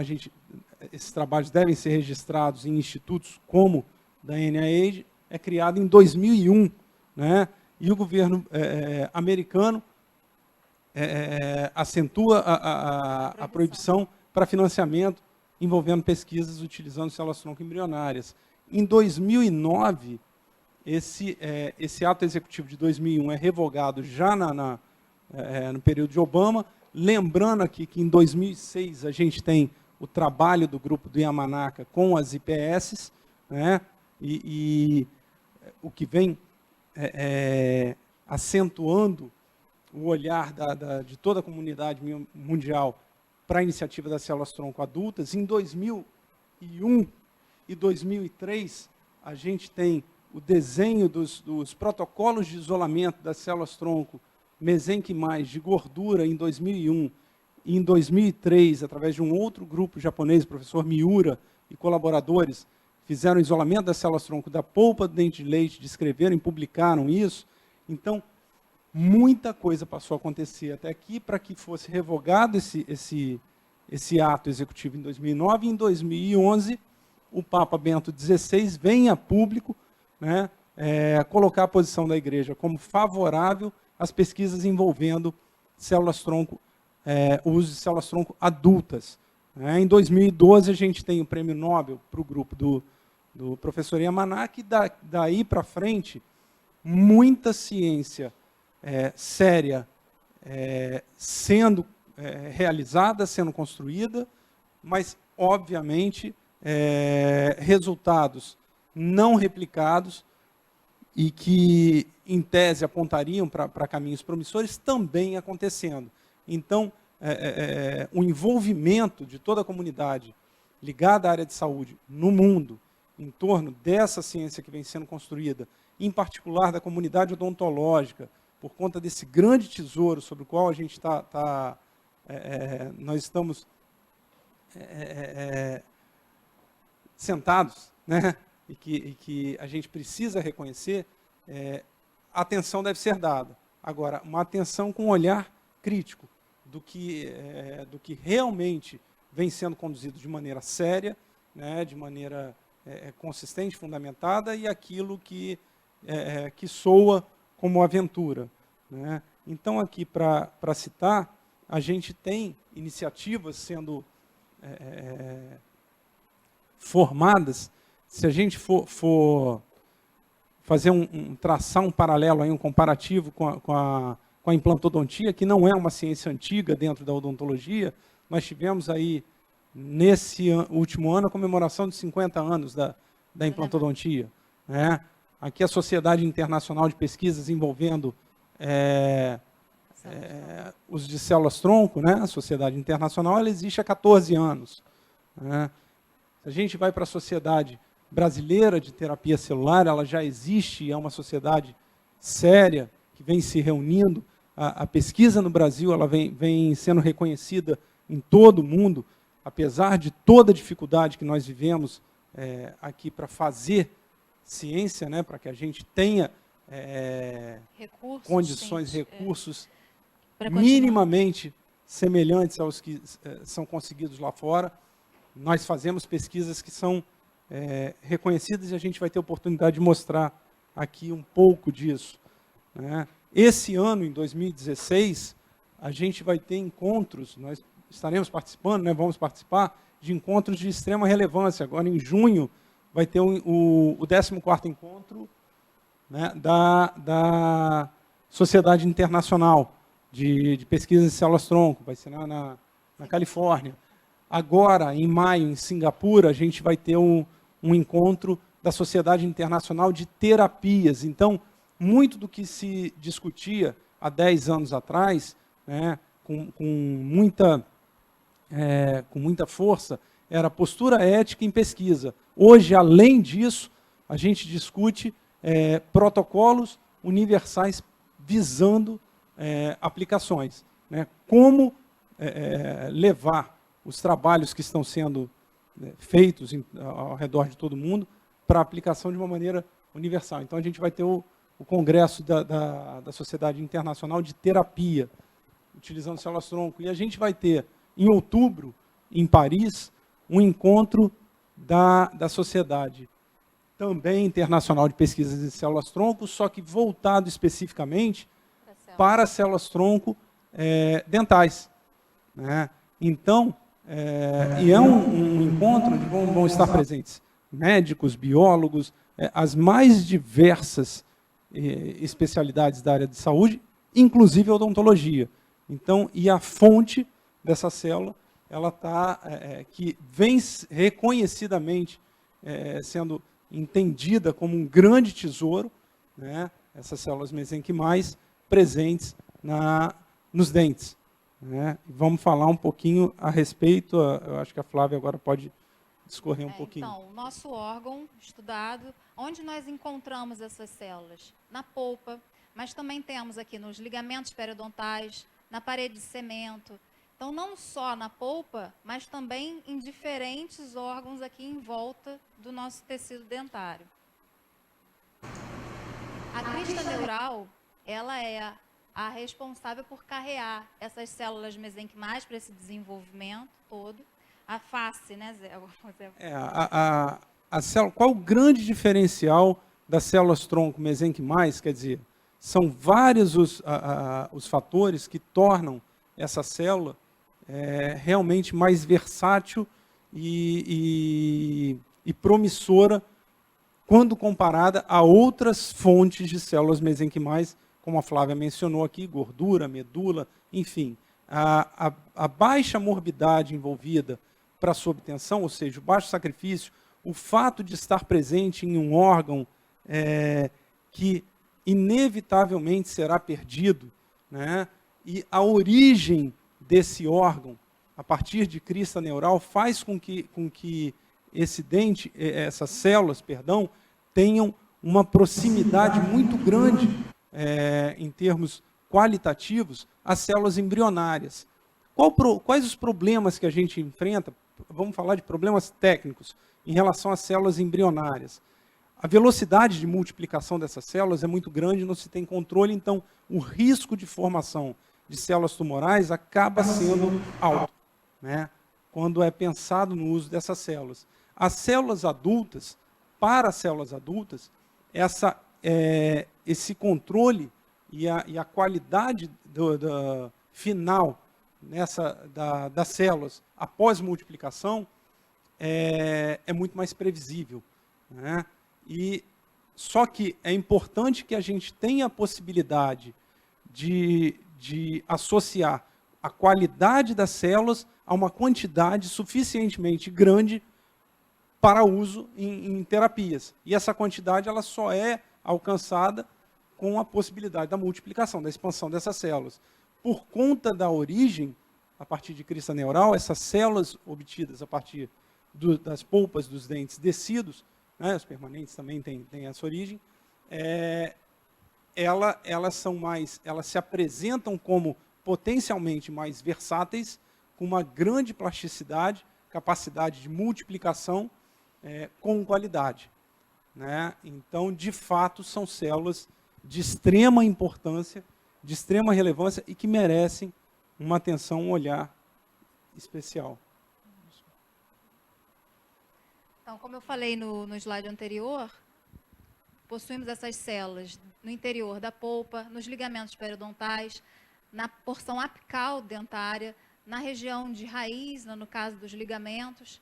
esses trabalhos devem ser registrados em institutos como da NIH, é criado em 2001, né? E o governo americano acentua a proibição para financiamento envolvendo pesquisas utilizando células-tronco embrionárias. Em 2009, esse ato executivo de 2001 é revogado já no período de Obama, lembrando aqui que em 2006 a gente tem o trabalho do grupo do Yamanaka com as IPS, né? E o que vem acentuando o olhar de toda a comunidade mundial para a iniciativa das células-tronco adultas. Em 2001 e 2003, a gente tem o desenho dos protocolos de isolamento das células-tronco mesenquimais de gordura em 2001 e em 2003, através de um outro grupo japonês, o professor Miura e colaboradores, fizeram o isolamento das células-tronco da polpa do dente de leite, descreveram e publicaram isso. Então, muita coisa passou a acontecer até aqui para que fosse revogado esse ato executivo em 2009. E em 2011, o Papa Bento XVI vem a público, né, colocar a posição da Igreja como favorável às pesquisas envolvendo células-tronco, o uso de células-tronco adultas. Em 2012, a gente tem o prêmio Nobel para o grupo do professor Yamanaka, e daí para frente, muita ciência séria sendo realizada, sendo construída, mas, obviamente, resultados não replicados e que, em tese, apontariam para caminhos promissores, também acontecendo. Então, o envolvimento de toda a comunidade ligada à área de saúde no mundo, em torno dessa ciência que vem sendo construída, em particular da comunidade odontológica, por conta desse grande tesouro sobre o qual a gente nós estamos sentados, né? e que a gente precisa reconhecer, a atenção deve ser dada. Agora, uma atenção com um olhar crítico do que realmente vem sendo conduzido de maneira séria, né? De maneira consistente, fundamentada, e aquilo que soa como aventura, né? Então, aqui, para citar, a gente tem iniciativas sendo formadas. Se a gente for fazer traçar um paralelo, aí, um comparativo com a implantodontia, que não é uma ciência antiga dentro da odontologia, nós tivemos aí, nesse último ano, a comemoração de 50 anos da implantodontia, né? Aqui a Sociedade Internacional de Pesquisas envolvendo os de células-tronco, né? A Sociedade Internacional, ela existe há 14 anos. Né? Se a gente vai para a Sociedade Brasileira de Terapia Celular, ela já existe, é uma sociedade séria, que vem se reunindo. A pesquisa no Brasil ela vem sendo reconhecida em todo o mundo, apesar de toda a dificuldade que nós vivemos aqui para fazer ciência, né, para que a gente tenha condições, recursos minimamente semelhantes aos que são conseguidos lá fora. Nós fazemos pesquisas que são reconhecidas e a gente vai ter oportunidade de mostrar aqui um pouco disso, né? Esse ano, em 2016, a gente vai ter encontros, nós estaremos participando, né, vamos participar de encontros de extrema relevância. Agora, em junho, vai ter o 14º encontro, né, da Sociedade Internacional de Pesquisa de Células-Tronco, vai ser na Califórnia. Agora, em maio, em Singapura, a gente vai ter um encontro da Sociedade Internacional de Terapias. Então, muito do que se discutia há 10 anos atrás, né, com muita força, era postura ética em pesquisa. Hoje, além disso, a gente discute protocolos universais visando aplicações, né? Como levar os trabalhos que estão sendo feitos ao redor de todo o mundo para aplicação de uma maneira universal. Então, a gente vai ter o Congresso da Sociedade Internacional de Terapia, utilizando células-tronco. E a gente vai ter, em outubro, em Paris, um encontro da Sociedade também Internacional de Pesquisas em Células-Tronco, só que voltado especificamente para células-tronco dentais, né? Então, e é um encontro onde vão estar presentes médicos, biólogos, as mais diversas especialidades da área de saúde, inclusive a odontologia. Então, e a fonte dessa célula, ela está, que vem reconhecidamente sendo entendida como um grande tesouro, né? Essas células mesenquimais presentes nos dentes, né? Vamos falar um pouquinho a respeito, eu acho que a Flávia agora pode discorrer um pouquinho. Então, o nosso órgão estudado, onde nós encontramos essas células? Na polpa, mas também temos aqui nos ligamentos periodontais, na parede de cemento. Então, não só na polpa, mas também em diferentes órgãos aqui em volta do nosso tecido dentário. A crista neural, ela é a responsável por carrear essas células mesenquimais para esse desenvolvimento todo. A face, né, Zé? A célula, qual o grande diferencial das células-tronco mesenquimais? Quer dizer, são vários os fatores que tornam essa célula realmente mais versátil e promissora quando comparada a outras fontes de células mesenquimais, como a Flávia mencionou aqui, gordura, medula, enfim. A baixa morbidade envolvida para a sua obtenção, ou seja, o baixo sacrifício, o fato de estar presente em um órgão que inevitavelmente será perdido, né? E a origem desse órgão, a partir de crista neural, faz com que esse dente, essas células, perdão, tenham uma proximidade muito grande, em termos qualitativos, às células embrionárias. Quais os problemas que a gente enfrenta? Vamos falar de problemas técnicos em relação às células embrionárias. A velocidade de multiplicação dessas células é muito grande, não se tem controle, então o risco de formação de células tumorais acaba sendo alto, né? Quando é pensado no uso dessas células. As células adultas, para as células adultas, esse controle e a qualidade final das células após multiplicação é muito mais previsível, né? Só que é importante que a gente tenha a possibilidade de associar a qualidade das células a uma quantidade suficientemente grande para uso em terapias. E essa quantidade ela só é alcançada com a possibilidade da multiplicação, da expansão dessas células. Por conta da origem, a partir de crista neural, essas células obtidas a partir das polpas dos dentes descidos, né, os permanentes também têm essa origem, elas se apresentam como potencialmente mais versáteis, com uma grande plasticidade, capacidade de multiplicação com qualidade, né? Então, de fato, são células de extrema importância, de extrema relevância e que merecem uma atenção, um olhar especial. Então, como eu falei no slide anterior, possuímos essas células no interior da polpa, nos ligamentos periodontais, na porção apical dentária, na região de raiz, no caso dos ligamentos.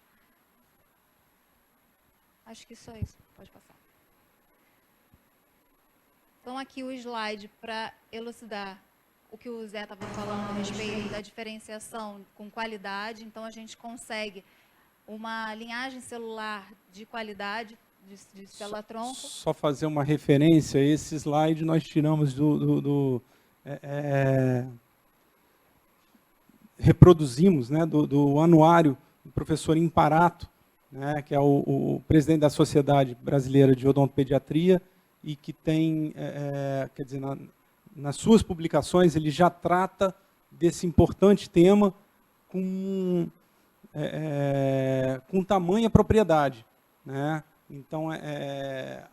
Acho que só isso. Pode passar. Então, aqui o slide para elucidar o que o Zé estava falando a respeito da diferenciação com qualidade. Então, a gente consegue uma linhagem celular de qualidade, de célula-tronco. Só fazer uma referência, esse slide nós tiramos reproduzimos, né, do anuário do professor Imparato, né, que é o presidente da Sociedade Brasileira de Odontopediatria, e que tem, quer dizer, nas suas publicações, ele já trata desse importante tema com tamanha propriedade, né? Então,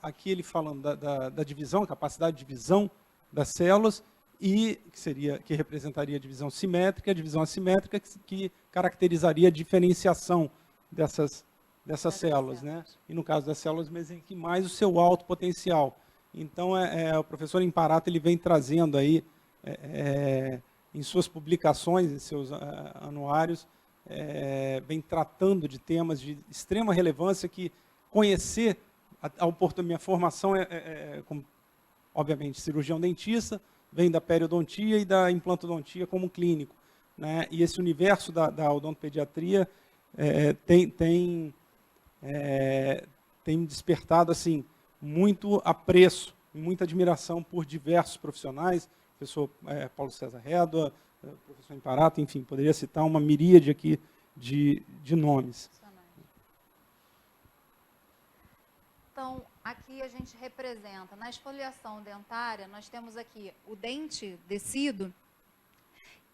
aqui ele falando da divisão, a capacidade de divisão das células, e que representaria a divisão simétrica, a divisão assimétrica que caracterizaria a diferenciação dessas células, né? E no caso das células mesenquimais, o seu alto potencial. Então, o professor Imparato ele vem trazendo aí, em suas publicações, em seus anuários, vem tratando de temas de extrema relevância que conhecer, minha formação como, obviamente, cirurgião dentista, vem da periodontia e da implantodontia como clínico, né? E esse universo da odontopediatria tem despertado assim, muito apreço, muita admiração por diversos profissionais, professor Paulo César Rédua, professor Imparato, enfim, poderia citar uma miríade aqui de nomes. Então, aqui a gente representa, na esfoliação dentária, nós temos aqui o dente descido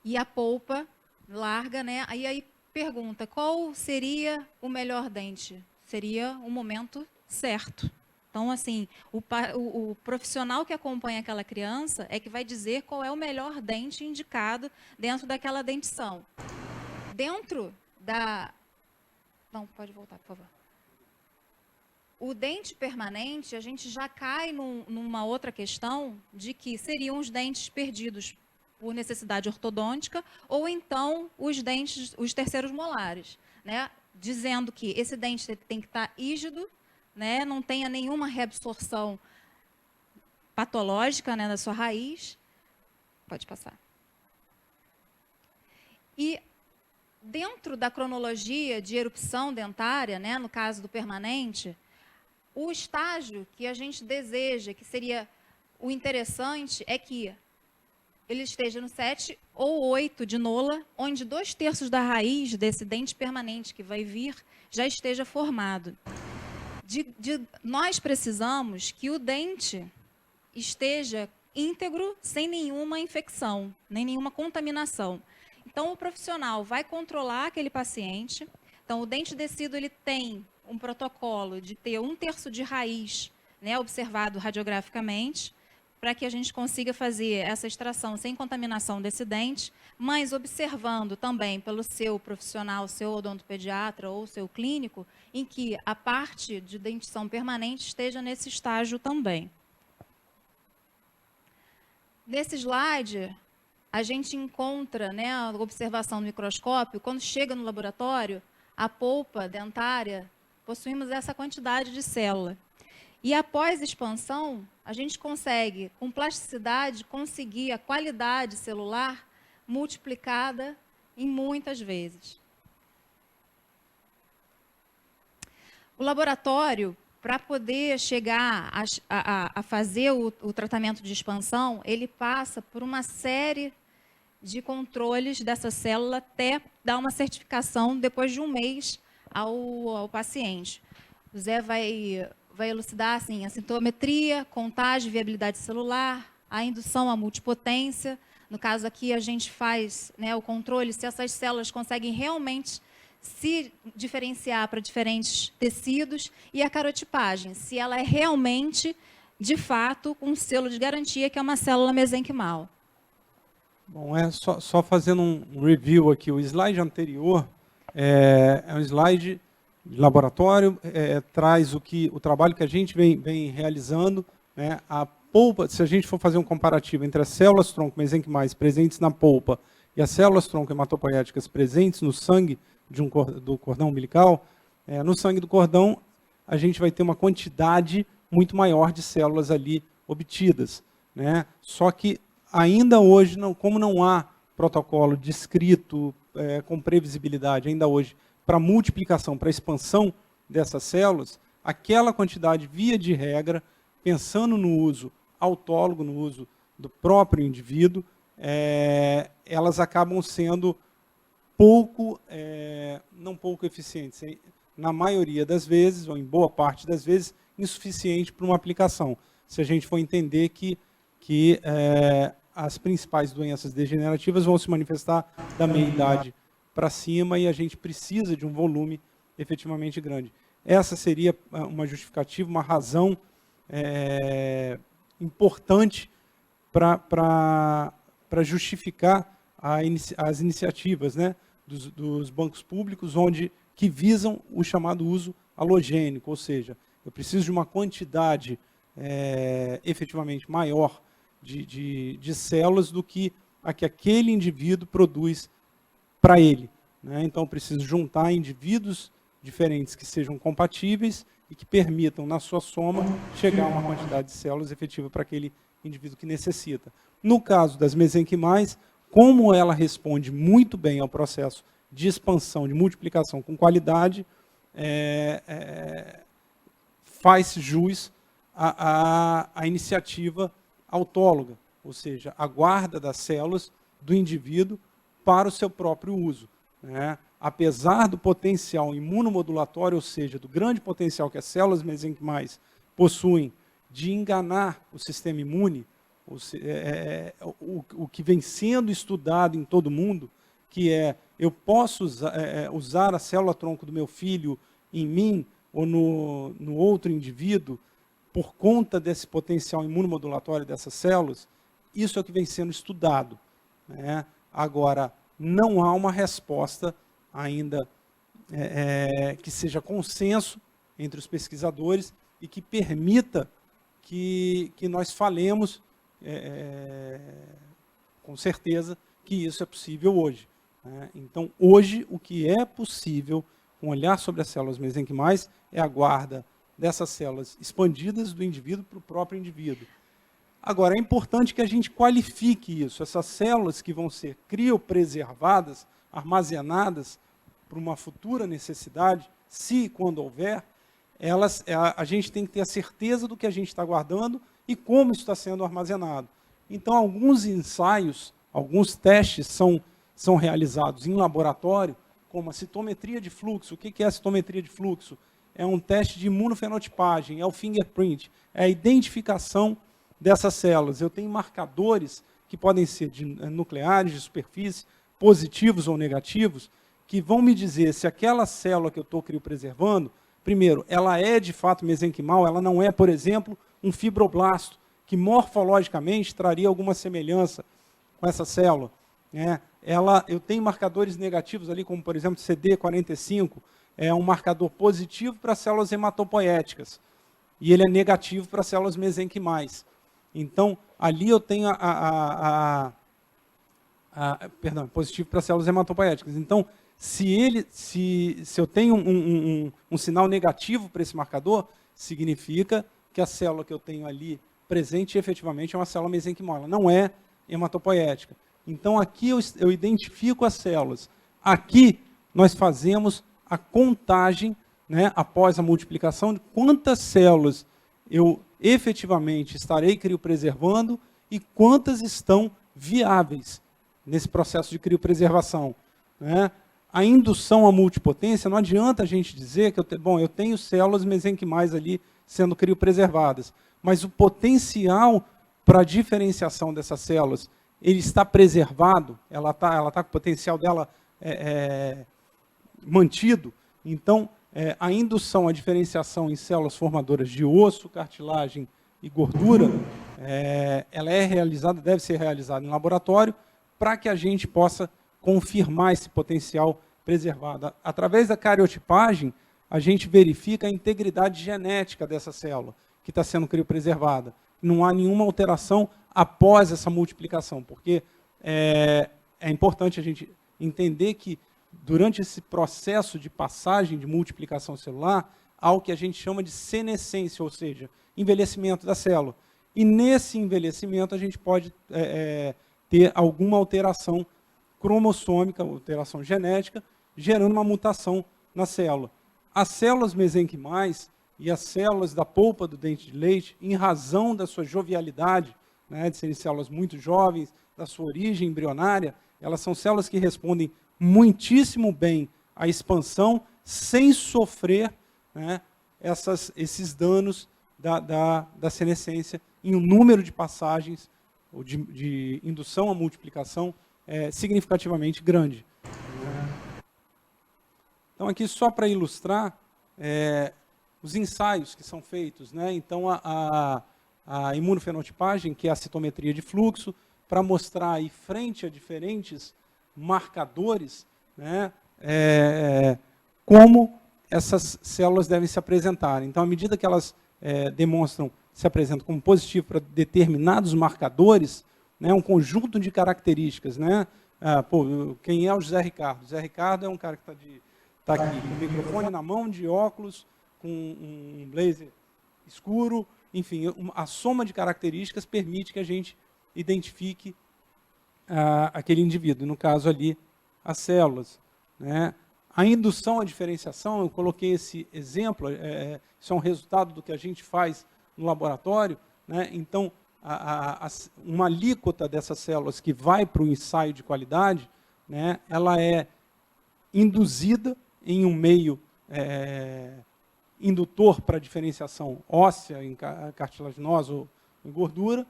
e a polpa larga, né? Aí pergunta, qual seria o melhor dente? Seria o momento certo. Então, assim, o profissional que acompanha aquela criança é que vai dizer qual é o melhor dente indicado dentro daquela dentição. Dentro da... Não, pode voltar, por favor. O dente permanente, a gente já cai numa outra questão de que seriam os dentes perdidos por necessidade ortodôntica ou então os terceiros molares, né? Dizendo que esse dente tem que estar rígido, né? Não tenha nenhuma reabsorção patológica, né, da sua raiz. Pode passar. E dentro da cronologia de erupção dentária, né, no caso do permanente, o estágio que a gente deseja, que seria o interessante, é que ele esteja no 7 ou 8 de Nola, onde 2/3 da raiz desse dente permanente que vai vir já esteja formado. Nós precisamos que o dente esteja íntegro, sem nenhuma infecção, nem nenhuma contaminação. Então, o profissional vai controlar aquele paciente. Então, o dente descido ele tem um protocolo de ter 1/3 de raiz, né, observado radiograficamente, para que a gente consiga fazer essa extração sem contaminação desse dente, mas observando também pelo seu profissional, seu odontopediatra ou seu clínico, em que a parte de dentição permanente esteja nesse estágio também. Nesse slide, a gente encontra, né, a observação no microscópio, quando chega no laboratório, a polpa dentária, possuímos essa quantidade de célula. E após expansão, a gente consegue, com plasticidade, conseguir a qualidade celular multiplicada em muitas vezes. O laboratório, para poder chegar a fazer o tratamento de expansão, ele passa por uma série de controles dessa célula até dar uma certificação depois de 1 mês ao paciente. O Zé vai elucidar assim, a sintometria, contagem, viabilidade celular, a indução à multipotência. No caso aqui, a gente faz, né, o controle se essas células conseguem realmente se diferenciar para diferentes tecidos, e a carotipagem, se ela é realmente, de fato, um selo de garantia que é uma célula mesenquimal. Bom, só fazendo um review aqui, o slide anterior é um slide de laboratório, traz o trabalho que a gente vem realizando, né, a polpa, se a gente for fazer um comparativo entre as células tronco mesenquimais presentes na polpa e as células tronco hematopoéticas presentes no sangue do cordão umbilical, no sangue do cordão a gente vai ter uma quantidade muito maior de células ali obtidas, né? Só que ainda hoje, como não há protocolo descrito com previsibilidade ainda hoje para multiplicação, para expansão dessas células, aquela quantidade, via de regra, pensando no uso autólogo, no uso do próprio indivíduo, elas acabam sendo não pouco eficientes, na maioria das vezes, ou em boa parte das vezes, insuficiente para uma aplicação. Se a gente for entender que as principais doenças degenerativas vão se manifestar da meia-idade para cima e a gente precisa de um volume efetivamente grande. Essa seria uma justificativa, uma razão importante para justificar as iniciativas, né, dos bancos públicos que visam o chamado uso halogênico, ou seja, eu preciso de uma quantidade efetivamente maior de células do que a que aquele indivíduo produz para ele, né? Então, eu preciso juntar indivíduos diferentes que sejam compatíveis e que permitam, na sua soma, chegar a uma quantidade de células efetiva para aquele indivíduo que necessita. No caso das mesenquimais, como ela responde muito bem ao processo de expansão, de multiplicação com qualidade, faz jus à iniciativa autóloga, ou seja, a guarda das células do indivíduo para o seu próprio uso, né? Apesar do potencial imunomodulatório, ou seja, do grande potencial que as células mesenquimais possuem de enganar o sistema imune, o que vem sendo estudado em todo mundo, que eu posso usar a célula-tronco do meu filho em mim ou no outro indivíduo por conta desse potencial imunomodulatório dessas células, isso é o que vem sendo estudado, né? Agora, não há uma resposta ainda que seja consenso entre os pesquisadores e que permita que nós falemos com certeza que isso é possível hoje, né? Então, hoje, o que é possível, com olhar sobre as células mesenquimais, é a guarda dessas células expandidas do indivíduo para o próprio indivíduo. Agora, é importante que a gente qualifique isso. Essas células que vão ser criopreservadas, armazenadas para uma futura necessidade, se e quando houver, a gente tem que ter a certeza do que a gente está guardando e como isso está sendo armazenado. Então, alguns ensaios, alguns testes são realizados em laboratório, como a citometria de fluxo. O que é a citometria de fluxo? É um teste de imunofenotipagem, é o fingerprint, é a identificação dessas células. Eu tenho marcadores que podem ser nucleares, de superfície, positivos ou negativos, que vão me dizer se aquela célula que eu estou criopreservando, primeiro, ela é de fato mesenquimal, ela não é, por exemplo, um fibroblasto, que morfologicamente traria alguma semelhança com essa célula, né? Eu tenho marcadores negativos ali, como por exemplo CD45, é um marcador positivo para células hematopoéticas, e ele é negativo para células mesenquimais. Então, ali eu tenho positivo para células hematopoéticas. Então, se eu tenho um sinal negativo para esse marcador, significa que a célula que eu tenho ali presente efetivamente é uma célula mesenquimal, ela não é hematopoética. Então, aqui eu identifico as células. Aqui, nós fazemos a contagem, né, após a multiplicação, de quantas células eu efetivamente estarei criopreservando e quantas estão viáveis nesse processo de criopreservação, né? A indução à multipotência, não adianta a gente dizer que eu tenho células mesenquimais ali sendo criopreservadas, mas o potencial para a diferenciação dessas células, ele está preservado, ela tá com o potencial dela mantido. Então, a indução à diferenciação em células formadoras de osso, cartilagem e gordura, ela é realizada, deve ser realizada em laboratório, para que a gente possa confirmar esse potencial preservado. Através da cariotipagem, a gente verifica a integridade genética dessa célula que está sendo criopreservada. Não há nenhuma alteração após essa multiplicação, porque é importante a gente entender que durante esse processo de passagem de multiplicação celular, há o que a gente chama de senescência, ou seja, envelhecimento da célula. E nesse envelhecimento a gente pode ter alguma alteração cromossômica, alteração genética, gerando uma mutação na célula. As células mesenquimais e as células da polpa do dente de leite, em razão da sua jovialidade, né, de serem células muito jovens, da sua origem embrionária, elas são células que respondem muitíssimo bem à expansão, sem sofrer, né, esses danos da senescência em um número de passagens ou de indução à multiplicação significativamente grande. Então, aqui só para ilustrar os ensaios que são feitos, né? Então, a imunofenotipagem, que é a citometria de fluxo, para mostrar aí, frente a diferentes marcadores, né, como essas células devem se apresentar. Então, à medida que elas se apresentam como positivo para determinados marcadores, né, um conjunto de características, né? Quem é o José Ricardo? José Ricardo é um cara que está aqui com o microfone na mão, de óculos, com um blazer escuro, enfim, a soma de características permite que a gente identifique aquele indivíduo, no caso ali, as células, né? A indução à diferenciação, eu coloquei esse exemplo, isso é um resultado do que a gente faz no laboratório, né? Então, uma alíquota dessas células que vai para o ensaio de qualidade, né, ela é induzida em um meio indutor para diferenciação óssea, em cartilaginosa ou em gordura,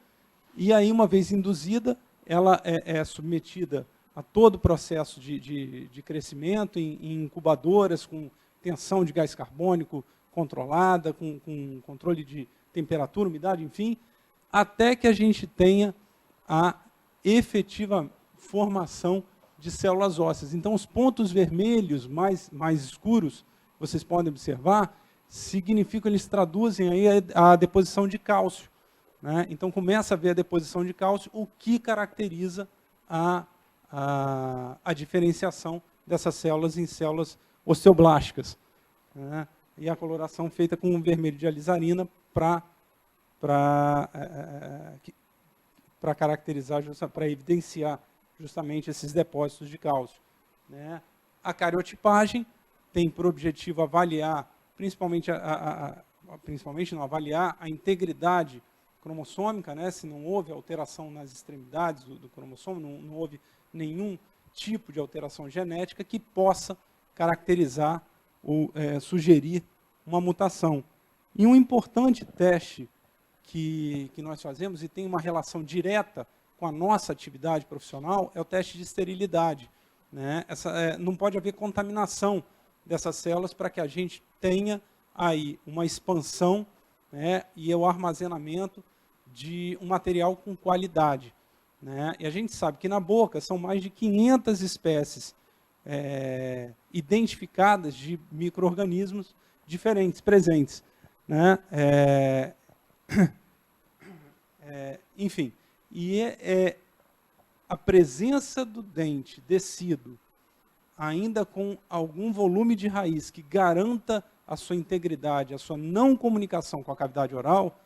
e aí, uma vez induzida, ela é submetida a todo o processo de crescimento em incubadoras com tensão de gás carbônico controlada, com controle de temperatura, umidade, enfim, até que a gente tenha a efetiva formação de células ósseas. Então, os pontos vermelhos mais escuros, vocês podem observar, significam, eles traduzem aí a deposição de cálcio, né? Então, começa a ver a deposição de cálcio, o que caracteriza a diferenciação dessas células em células osteoblásticas, né? E a coloração feita com um vermelho de alizarina para caracterizar, para evidenciar justamente esses depósitos de cálcio, né? A cariotipagem tem por objetivo avaliar, principalmente não avaliar a integridade cromossômica, né? Se não houve alteração nas extremidades do cromossomo, não houve nenhum tipo de alteração genética que possa caracterizar ou sugerir uma mutação. E um importante teste que nós fazemos, e tem uma relação direta com a nossa atividade profissional, é o teste de esterilidade, né? Não pode haver contaminação dessas células para que a gente tenha aí uma expansão, né, e o armazenamento de um material com qualidade, né? E a gente sabe que na boca são mais de 500 espécies identificadas de micro-organismos diferentes, presentes, né? Enfim, e a presença do dente descido, ainda com algum volume de raiz que garanta a sua integridade, a sua não comunicação com a cavidade oral,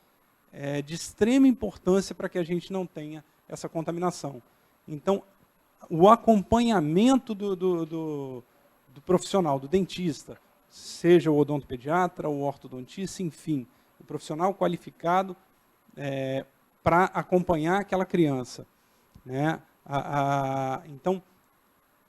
é de extrema importância para que a gente não tenha essa contaminação. Então, o acompanhamento do profissional, do dentista, seja o odontopediatra, o ortodontista, enfim, o profissional qualificado para acompanhar aquela criança, né? Então,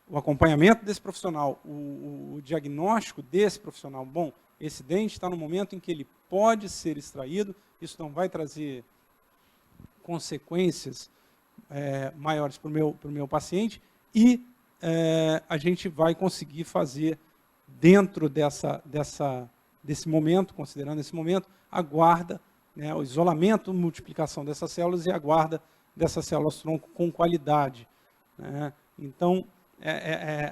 o acompanhamento desse profissional, o diagnóstico desse profissional, bom, esse dente está no momento em que ele pode ser extraído, isso não vai trazer consequências maiores para o meu paciente, e a gente vai conseguir fazer, dentro desse momento, considerando esse momento, a guarda, né, o isolamento, multiplicação dessas células e a guarda dessas células-tronco com qualidade, né? Então,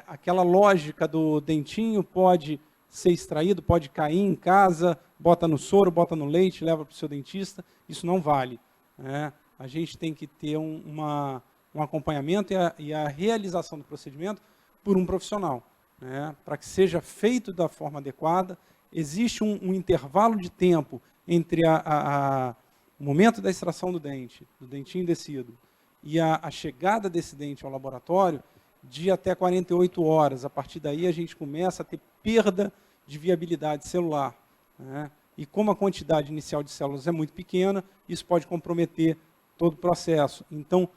aquela lógica do dentinho pode ser extraído, pode cair em casa, bota no soro, bota no leite, leva para o seu dentista, isso não vale, né? A gente tem que ter um acompanhamento e a realização do procedimento por um profissional, né, para que seja feito da forma adequada. Existe um intervalo de tempo entre o momento da extração do dentinho descido, e a chegada desse dente ao laboratório, de até 48 horas. A partir daí, a gente começa a ter perda de viabilidade celular, né? E como a quantidade inicial de células é muito pequena, isso pode comprometer todo o processo. Então,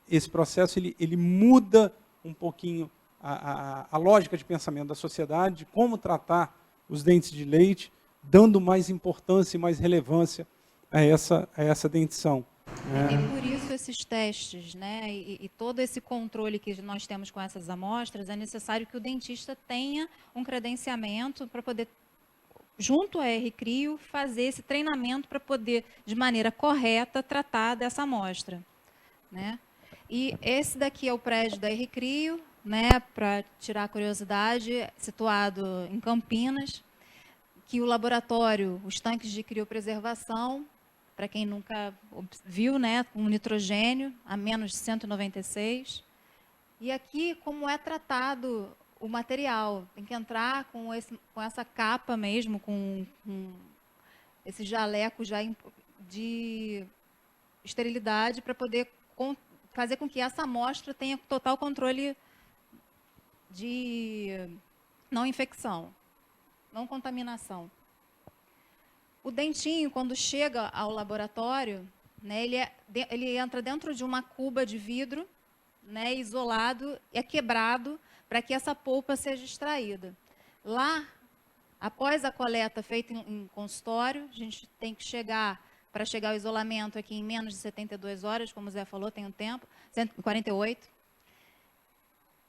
esse processo ele muda um pouquinho a lógica de pensamento da sociedade, de como tratar os dentes de leite, dando mais importância e mais relevância a essa dentição. E por isso esses testes, né, e todo esse controle que nós temos com essas amostras, é necessário que o dentista tenha um credenciamento para poder junto à RCrio, fazer esse treinamento para poder, de maneira correta, tratar dessa amostra, né? E esse daqui é o prédio da RCrio, né, para tirar a curiosidade, situado em Campinas, que o laboratório, os tanques de criopreservação, para quem nunca viu, né, com nitrogênio a menos de 196. E aqui, como é tratado o material, tem que entrar com essa capa mesmo, com esse jaleco já de esterilidade, para poder fazer com que essa amostra tenha total controle de não infecção, não contaminação. O dentinho, quando chega ao laboratório, né, ele entra dentro de uma cuba de vidro, né, isolado, é quebrado para que essa polpa seja extraída. Lá, após a coleta feita em consultório, a gente tem que chegar, para chegar ao isolamento aqui em menos de 72 horas, como o Zé falou, tem um tempo, 148.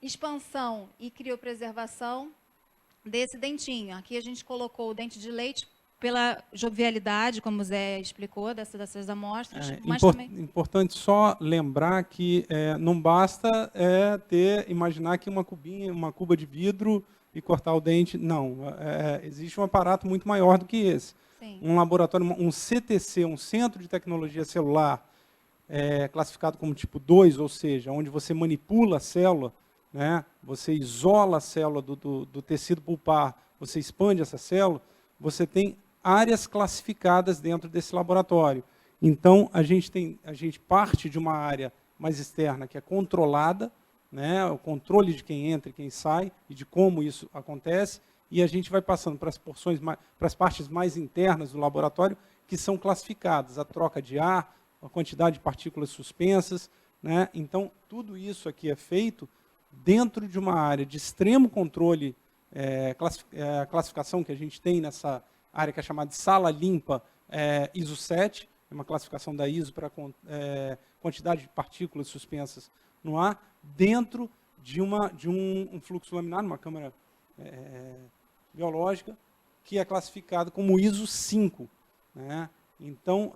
Expansão e criopreservação desse dentinho. Aqui a gente colocou o dente de leite pela jovialidade, como o Zé explicou, dessas amostras. Mas também... Importante só lembrar que não basta imaginar que uma cuba de vidro e cortar o dente. Não, existe um aparato muito maior do que esse. Sim. Um laboratório, um CTC, um Centro de Tecnologia Celular, classificado como tipo 2, ou seja, onde você manipula a célula, né, você isola a célula do tecido pulpar, você expande essa célula, você tem áreas classificadas dentro desse laboratório. Então, a gente parte de uma área mais externa, que é controlada, né, o controle de quem entra e quem sai, e de como isso acontece, e a gente vai passando para as partes mais internas do laboratório, que são classificadas, a troca de ar, a quantidade de partículas suspensas, né? Então, tudo isso aqui é feito dentro de uma área de extremo controle, a classificação que a gente tem nessa área que é chamada de sala limpa, ISO 7, é uma classificação da ISO para quantidade de partículas suspensas no ar, dentro de um fluxo laminar, uma câmara biológica, que é classificado como ISO 5. Né? Então,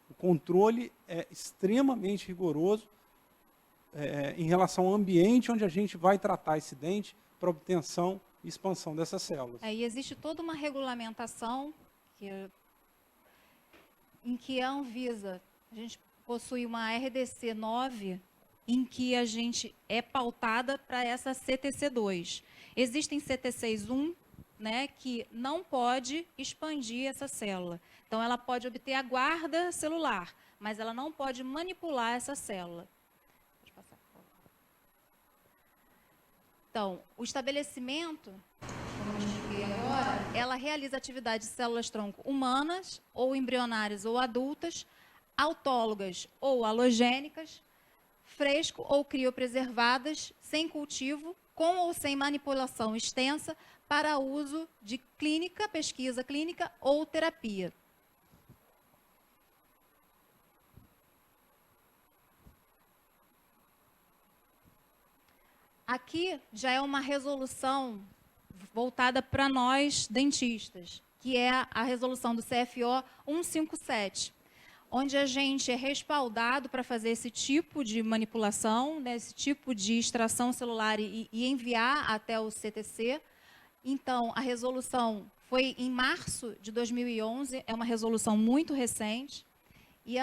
o controle é extremamente rigoroso em relação ao ambiente onde a gente vai tratar esse dente para obtenção e expansão dessas células. E existe toda uma regulamentação em que a Anvisa, a gente possui uma RDC 9, em que a gente é pautada para essa CTC2. Existem CTCs 1, né, que não pode expandir essa célula. Então, ela pode obter a guarda celular, mas ela não pode manipular essa célula. Pode passar, por favor. Então, o estabelecimento, como eu expliquei agora, ela realiza atividades de células-tronco humanas, ou embrionárias ou adultas, autólogas ou halogênicas, fresco ou criopreservadas, sem cultivo, com ou sem manipulação extensa, para uso de clínica, pesquisa clínica ou terapia. Aqui já é uma resolução voltada para nós dentistas, que é a resolução do CFO 157, onde a gente é respaldado para fazer esse tipo de manipulação, né, esse tipo de extração celular e enviar até o CTC. Então, a resolução foi em março de 2011, é uma resolução muito recente. E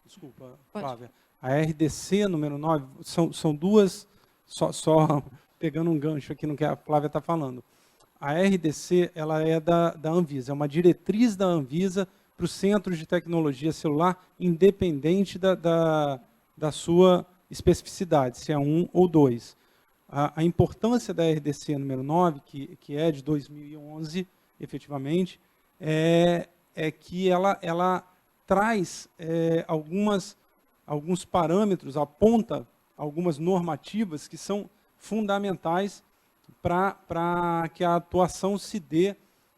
Desculpa, Flávia. A RDC número 9, são duas, só pegando um gancho aqui no que a Flávia está falando. A RDC ela é da Anvisa, é uma diretriz da Anvisa para os centros de tecnologia celular, independente da sua especificidade, se é 1 ou 2. A importância da RDC número 9, que é de 2011, efetivamente, é que ela traz alguns parâmetros, aponta algumas normativas que são fundamentais para que a atuação se dê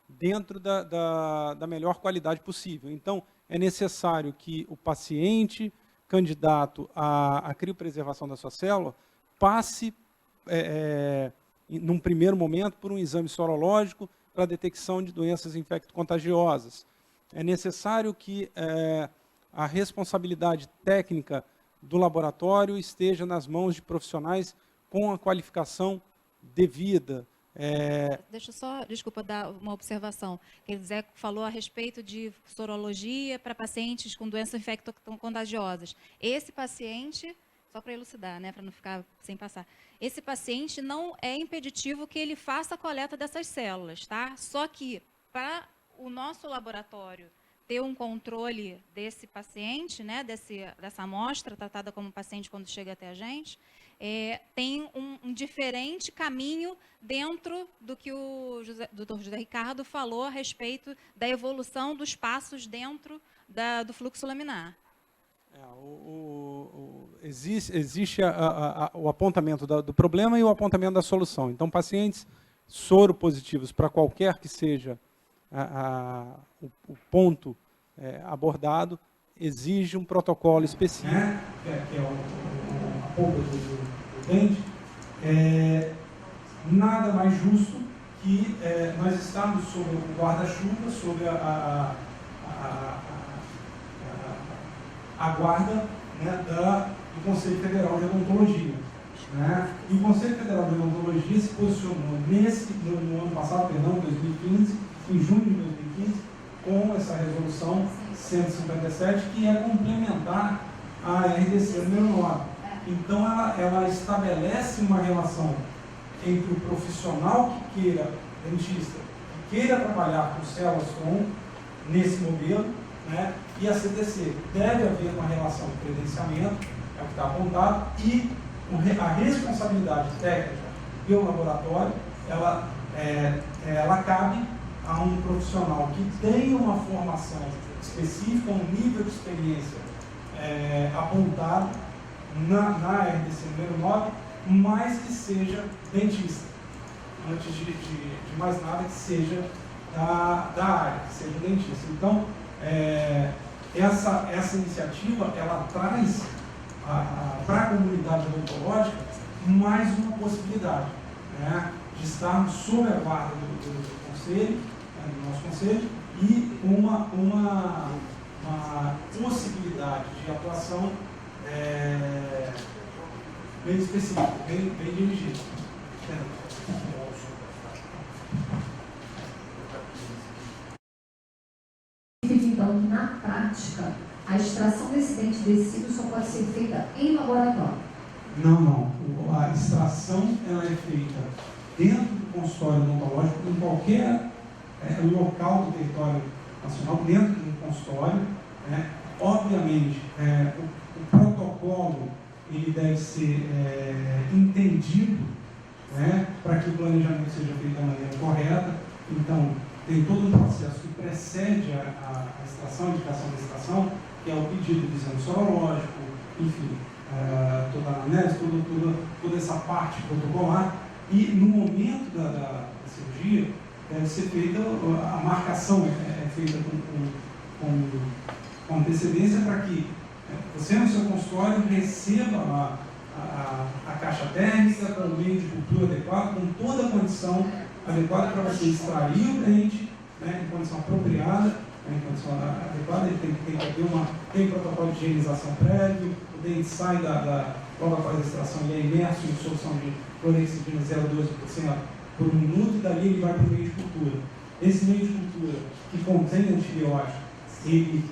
dentro da melhor qualidade possível. Então, é necessário que o paciente candidato à criopreservação da sua célula passe num primeiro momento, por um exame sorológico para a detecção de doenças infecto-contagiosas. É necessário que a responsabilidade técnica do laboratório esteja nas mãos de profissionais com a qualificação devida. Deixa eu só, desculpa, dar uma observação. Quer dizer, falou a respeito de sorologia para pacientes com doenças infecto-contagiosas. Esse paciente, só para elucidar, né, para não ficar sem passar, esse paciente não é impeditivo que ele faça a coleta dessas células, tá? Só que, para o nosso laboratório ter um controle desse paciente, né, dessa amostra tratada como paciente quando chega até a gente, tem um diferente caminho dentro do que o doutor José Ricardo falou a respeito da evolução dos passos dentro do fluxo laminar. Existe o apontamento do problema e o apontamento da solução. Então, pacientes soropositivos, para qualquer que seja o ponto abordado, exige um protocolo específico. Que é a polpa do dente. Nada mais justo que nós estarmos sob o guarda-chuva, sob a guarda, né, do Conselho Federal de Odontologia. Né? E o Conselho Federal de Odontologia se posicionou no ano passado, 2015, em junho de 2015, com essa resolução 157, que é complementar a RDC número 9. Então, ela estabelece uma relação entre o profissional que queira, dentista, que queira trabalhar com células-tronco, nesse modelo, né, e a CDC. Deve haver uma relação de credenciamento, é o que está apontado, e a responsabilidade técnica pelo laboratório, ela cabe a um profissional que tenha uma formação específica, um nível de experiência apontado na RDC número 9, mas que seja dentista. Antes de mais nada, que seja da área, que seja dentista. Então, essa iniciativa, ela traz para a comunidade odontológica mais uma possibilidade, né, de estarmos sob a guarda do conselho, do nosso conselho, e uma possibilidade de atuação bem específica, bem dirigida. Então, na prática, a extração desse dente descido só pode ser feita em laboratório? Não. A extração ela é feita dentro do consultório odontológico, em qualquer local do território nacional, dentro de um consultório. Né? Obviamente, o protocolo ele deve ser entendido, né, para que o planejamento seja feito da maneira correta. Então, tem todo um processo que precede a extração, a indicação da extração, que é o pedido de exame sorológico, enfim, toda a análise, toda essa parte protocolar. E no momento da cirurgia, deve ser feita a marcação, feita com antecedência para que você no seu consultório receba a caixa térmica com o meio de cultura adequado, com toda a condição adequada para você extrair o dente, né, em condição apropriada, né, em condição adequada. Ele tem que haver tem protocolo de higienização prévio, o dente sai logo após a extração, ele é imerso em solução de clorexidina 0,12% por 1 minuto, e dali ele vai para o meio de cultura. Esse meio de cultura que contém antibiótico, ele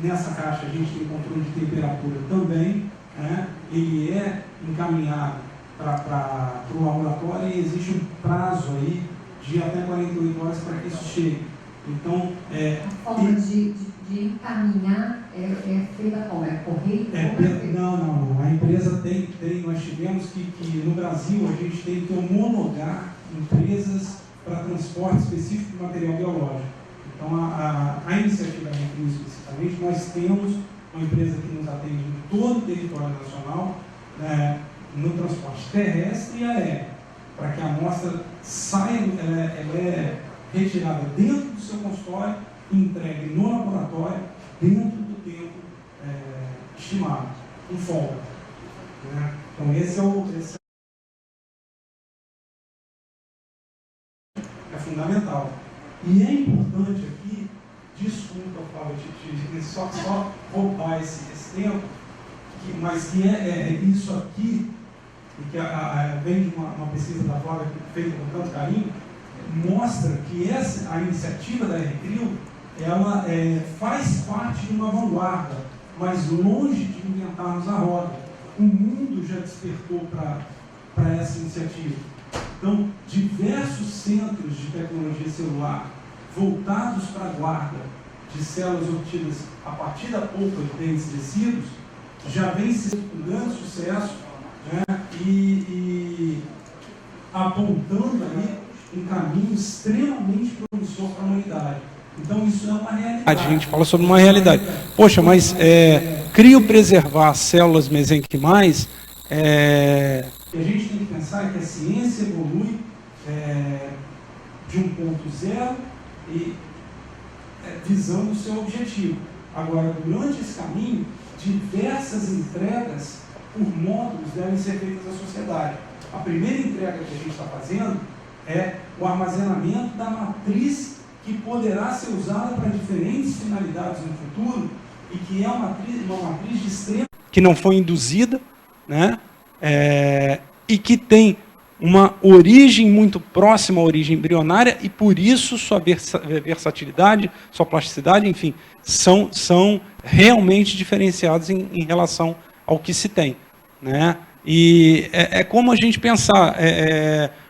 nessa caixa a gente tem controle de temperatura também, né? Ele é encaminhado para o laboratório e existe um prazo aí de até 48 horas para que isso chegue. Então, a forma de encaminhar é feita como? É correio? Não. A empresa tem, nós tivemos que no Brasil a gente tem que homologar empresas para transporte específico de material biológico. Então, a iniciativa da Reclus, especificamente, nós temos uma empresa que nos atende em todo o território nacional, no transporte terrestre e aéreo, para que a amostra saia, ela é retirada dentro do seu consultório e entregue no laboratório dentro do tempo estimado, com folga. Então, esse é E é importante aqui, desculpa, Flávio, só roubar esse tempo, mas que é isso aqui, que vem de uma pesquisa da Flávia feita com tanto carinho, mostra que a iniciativa da RCRIO, ela faz parte de uma vanguarda, mas longe de inventarmos a roda. O mundo já despertou para essa iniciativa. Então, diversos centros de tecnologia celular voltados para a guarda de células obtidas a partir da polpa de dentes e tecidos já vem sendo com grande sucesso, né, e apontando aí um caminho extremamente promissor para a humanidade. Então, isso é uma realidade. A gente fala sobre uma realidade. Poxa, mas criopreservar células mesenquimais... O que a gente tem que pensar é que a ciência evolui de um ponto zero e visando o seu objetivo. Agora, durante esse caminho, diversas entregas por módulos devem ser feitas à sociedade. A primeira entrega que a gente está fazendo é o armazenamento da matriz que poderá ser usada para diferentes finalidades no futuro e que é uma matriz de extremo... Que não foi induzida, né? E que tem uma origem muito próxima à origem embrionária e, por isso, sua versatilidade, sua plasticidade, enfim, são realmente diferenciados em relação ao que se tem, né? E é como a gente pensar,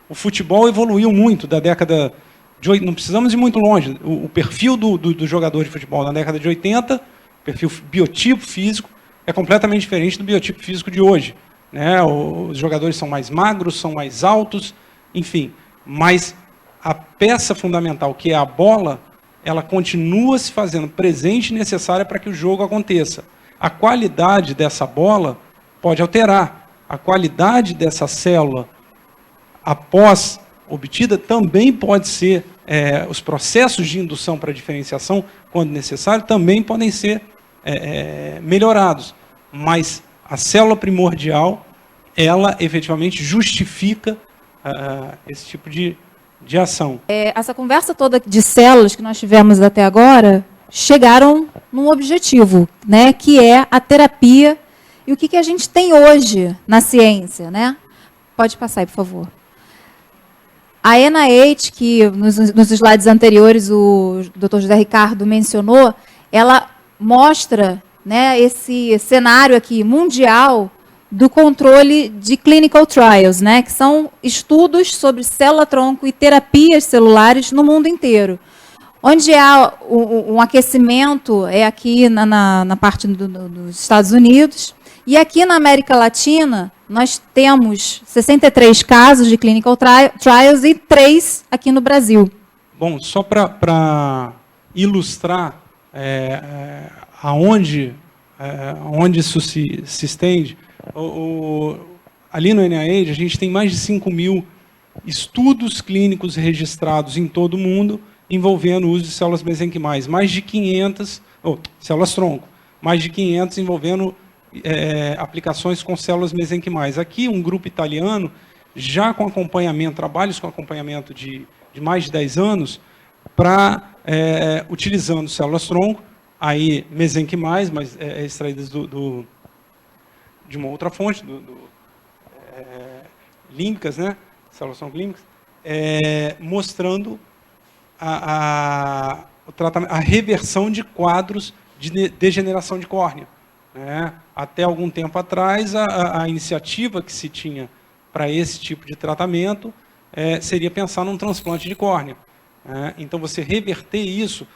o futebol evoluiu muito da década de 80, não precisamos ir muito longe, o perfil do jogador de futebol na década de 80, perfil biotipo físico, é completamente diferente do biotipo físico de hoje, né? Os jogadores são mais magros, são mais altos, enfim, mas a peça fundamental, que é a bola, ela continua se fazendo presente e necessária para que o jogo aconteça. A qualidade dessa bola pode alterar, a qualidade dessa célula após obtida também pode ser, os processos de indução para diferenciação, quando necessário, também podem ser melhorados, mas a célula primordial, ela efetivamente justifica esse tipo de ação. Essa conversa toda de células que nós tivemos até agora chegaram num objetivo, né, que é a terapia e o que a gente tem hoje na ciência, né? Pode passar aí, por favor. A NIH, que nos slides anteriores o Dr. José Ricardo mencionou, ela mostra, né, esse cenário aqui mundial do controle de clinical trials, né, que são estudos sobre célula-tronco e terapias celulares no mundo inteiro. Onde há um aquecimento é aqui na parte dos Estados Unidos, e aqui na América Latina nós temos 63 casos de clinical trials e 3 aqui no Brasil. Bom, só para ilustrar aonde isso se estende, ali no NIH a gente tem mais de 5.000 estudos clínicos registrados em todo o mundo envolvendo o uso de células mesenquimais, mais de 500, células-tronco, mais de 500 envolvendo aplicações com células mesenquimais. Aqui um grupo italiano, já com acompanhamento, trabalhos com acompanhamento de mais de 10 anos, utilizando células-tronco, aí mesenquimais, mas extraídas de uma outra fonte, límbicas, né? Células-tronco límbicas, mostrando a reversão de quadros de degeneração de córnea, né? Até algum tempo atrás, a iniciativa que se tinha para esse tipo de tratamento seria pensar num transplante de córnea, né? Então, você reverter isso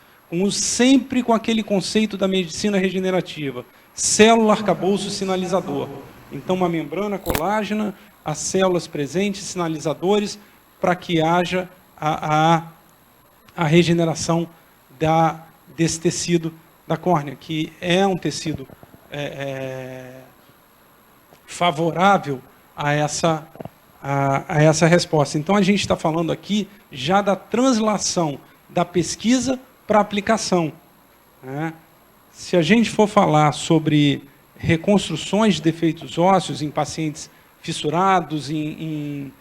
sempre com aquele conceito da medicina regenerativa, célula arcabouço sinalizador. Então, uma membrana colágena, as células presentes, sinalizadores, para que haja a regeneração desse tecido da córnea, que é um tecido favorável a essa resposta. Então, a gente está falando aqui já da translação da pesquisa para a aplicação, né? Se a gente for falar sobre reconstruções de defeitos ósseos em pacientes fissurados, em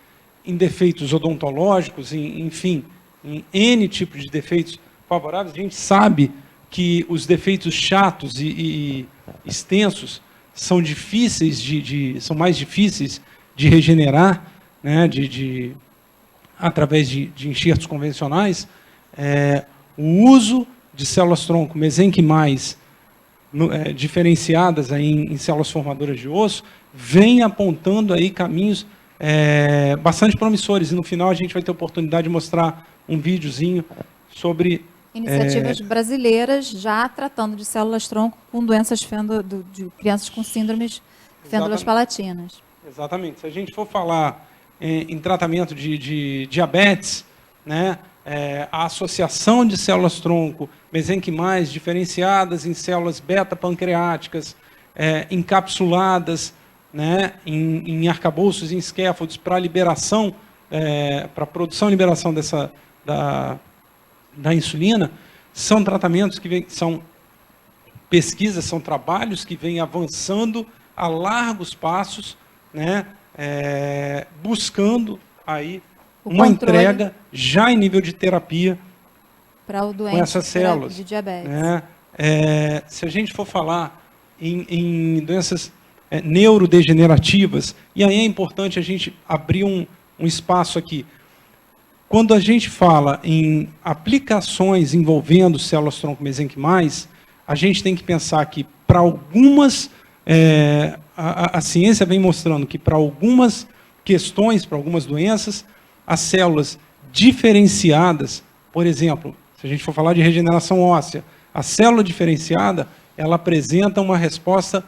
defeitos odontológicos, enfim, em N tipos de defeitos favoráveis, a gente sabe que os defeitos chatos e extensos são difíceis são mais difíceis de regenerar, né, através de enxertos convencionais. O uso de células-tronco mesenquimais diferenciadas aí em células formadoras de osso vem apontando aí caminhos bastante promissores. E no final a gente vai ter a oportunidade de mostrar um videozinho sobre iniciativas brasileiras já tratando de células-tronco com doenças de crianças com síndromes fêndulas palatinas. Exatamente. Se a gente for falar em tratamento de diabetes, né, a associação de células-tronco mesenquimais diferenciadas em células beta-pancreáticas, encapsuladas, né, em arcabouços, em scaffolds, para liberação, para produção e liberação da insulina, são tratamentos são pesquisas, são trabalhos que vêm avançando a largos passos, né, buscando aí uma entrega já em nível de terapia para o doente com essas células de diabetes. Né? Se a gente for falar em doenças neurodegenerativas, e aí é importante a gente abrir um espaço aqui. Quando a gente fala em aplicações envolvendo células-tronco mesenquimais, a gente tem que pensar que para algumas, a ciência vem mostrando que para algumas questões, para algumas doenças, as células diferenciadas, por exemplo, se a gente for falar de regeneração óssea, a célula diferenciada, ela apresenta uma resposta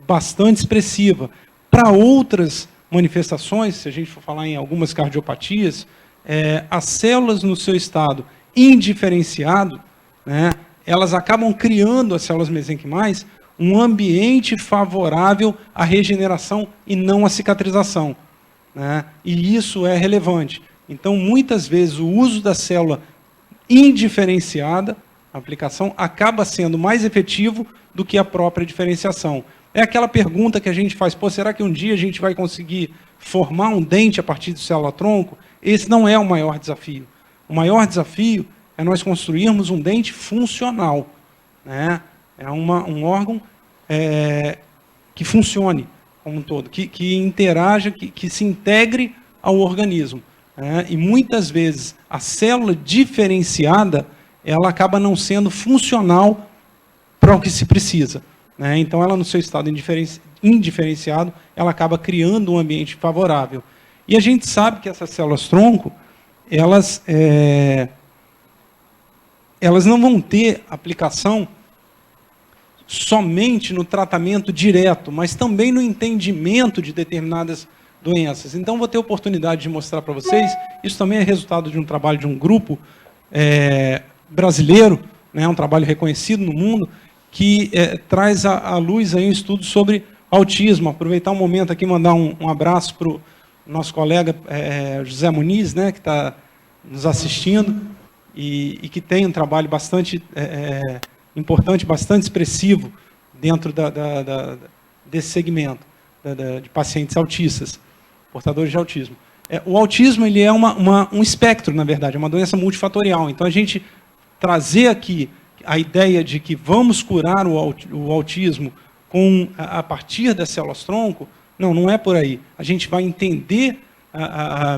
bastante expressiva. Para outras manifestações, se a gente for falar em algumas cardiopatias, as células no seu estado indiferenciado, né, elas acabam criando, as células mesenquimais, um ambiente favorável à regeneração e não à cicatrização. Né? E isso é relevante. Então, muitas vezes, o uso da célula indiferenciada, a aplicação, acaba sendo mais efetivo do que a própria diferenciação. É aquela pergunta que a gente faz, será que um dia a gente vai conseguir formar um dente a partir de célula-tronco? Esse não é o maior desafio. O maior desafio é nós construirmos um dente funcional. Né? É um órgão que funcione como um todo, que interaja, que se integre ao organismo. E muitas vezes a célula diferenciada, ela acaba não sendo funcional para o que se precisa. Então, ela no seu estado indiferenciado, ela acaba criando um ambiente favorável. E a gente sabe que essas células-tronco, elas não vão ter aplicação somente no tratamento direto, mas também no entendimento de determinadas doenças. Então, vou ter a oportunidade de mostrar para vocês, isso também é resultado de um trabalho de um grupo brasileiro, né, um trabalho reconhecido no mundo, que traz à luz aí um estudo sobre autismo. Aproveitar um momento aqui e mandar um abraço para o nosso colega José Muniz, né, que está nos assistindo e que tem um trabalho bastante importante, bastante expressivo dentro desse segmento de pacientes autistas, portadores de autismo. O autismo ele é um espectro, na verdade, é uma doença multifatorial. Então, a gente trazer aqui a ideia de que vamos curar o autismo a partir das células-tronco, não é por aí. A gente vai entender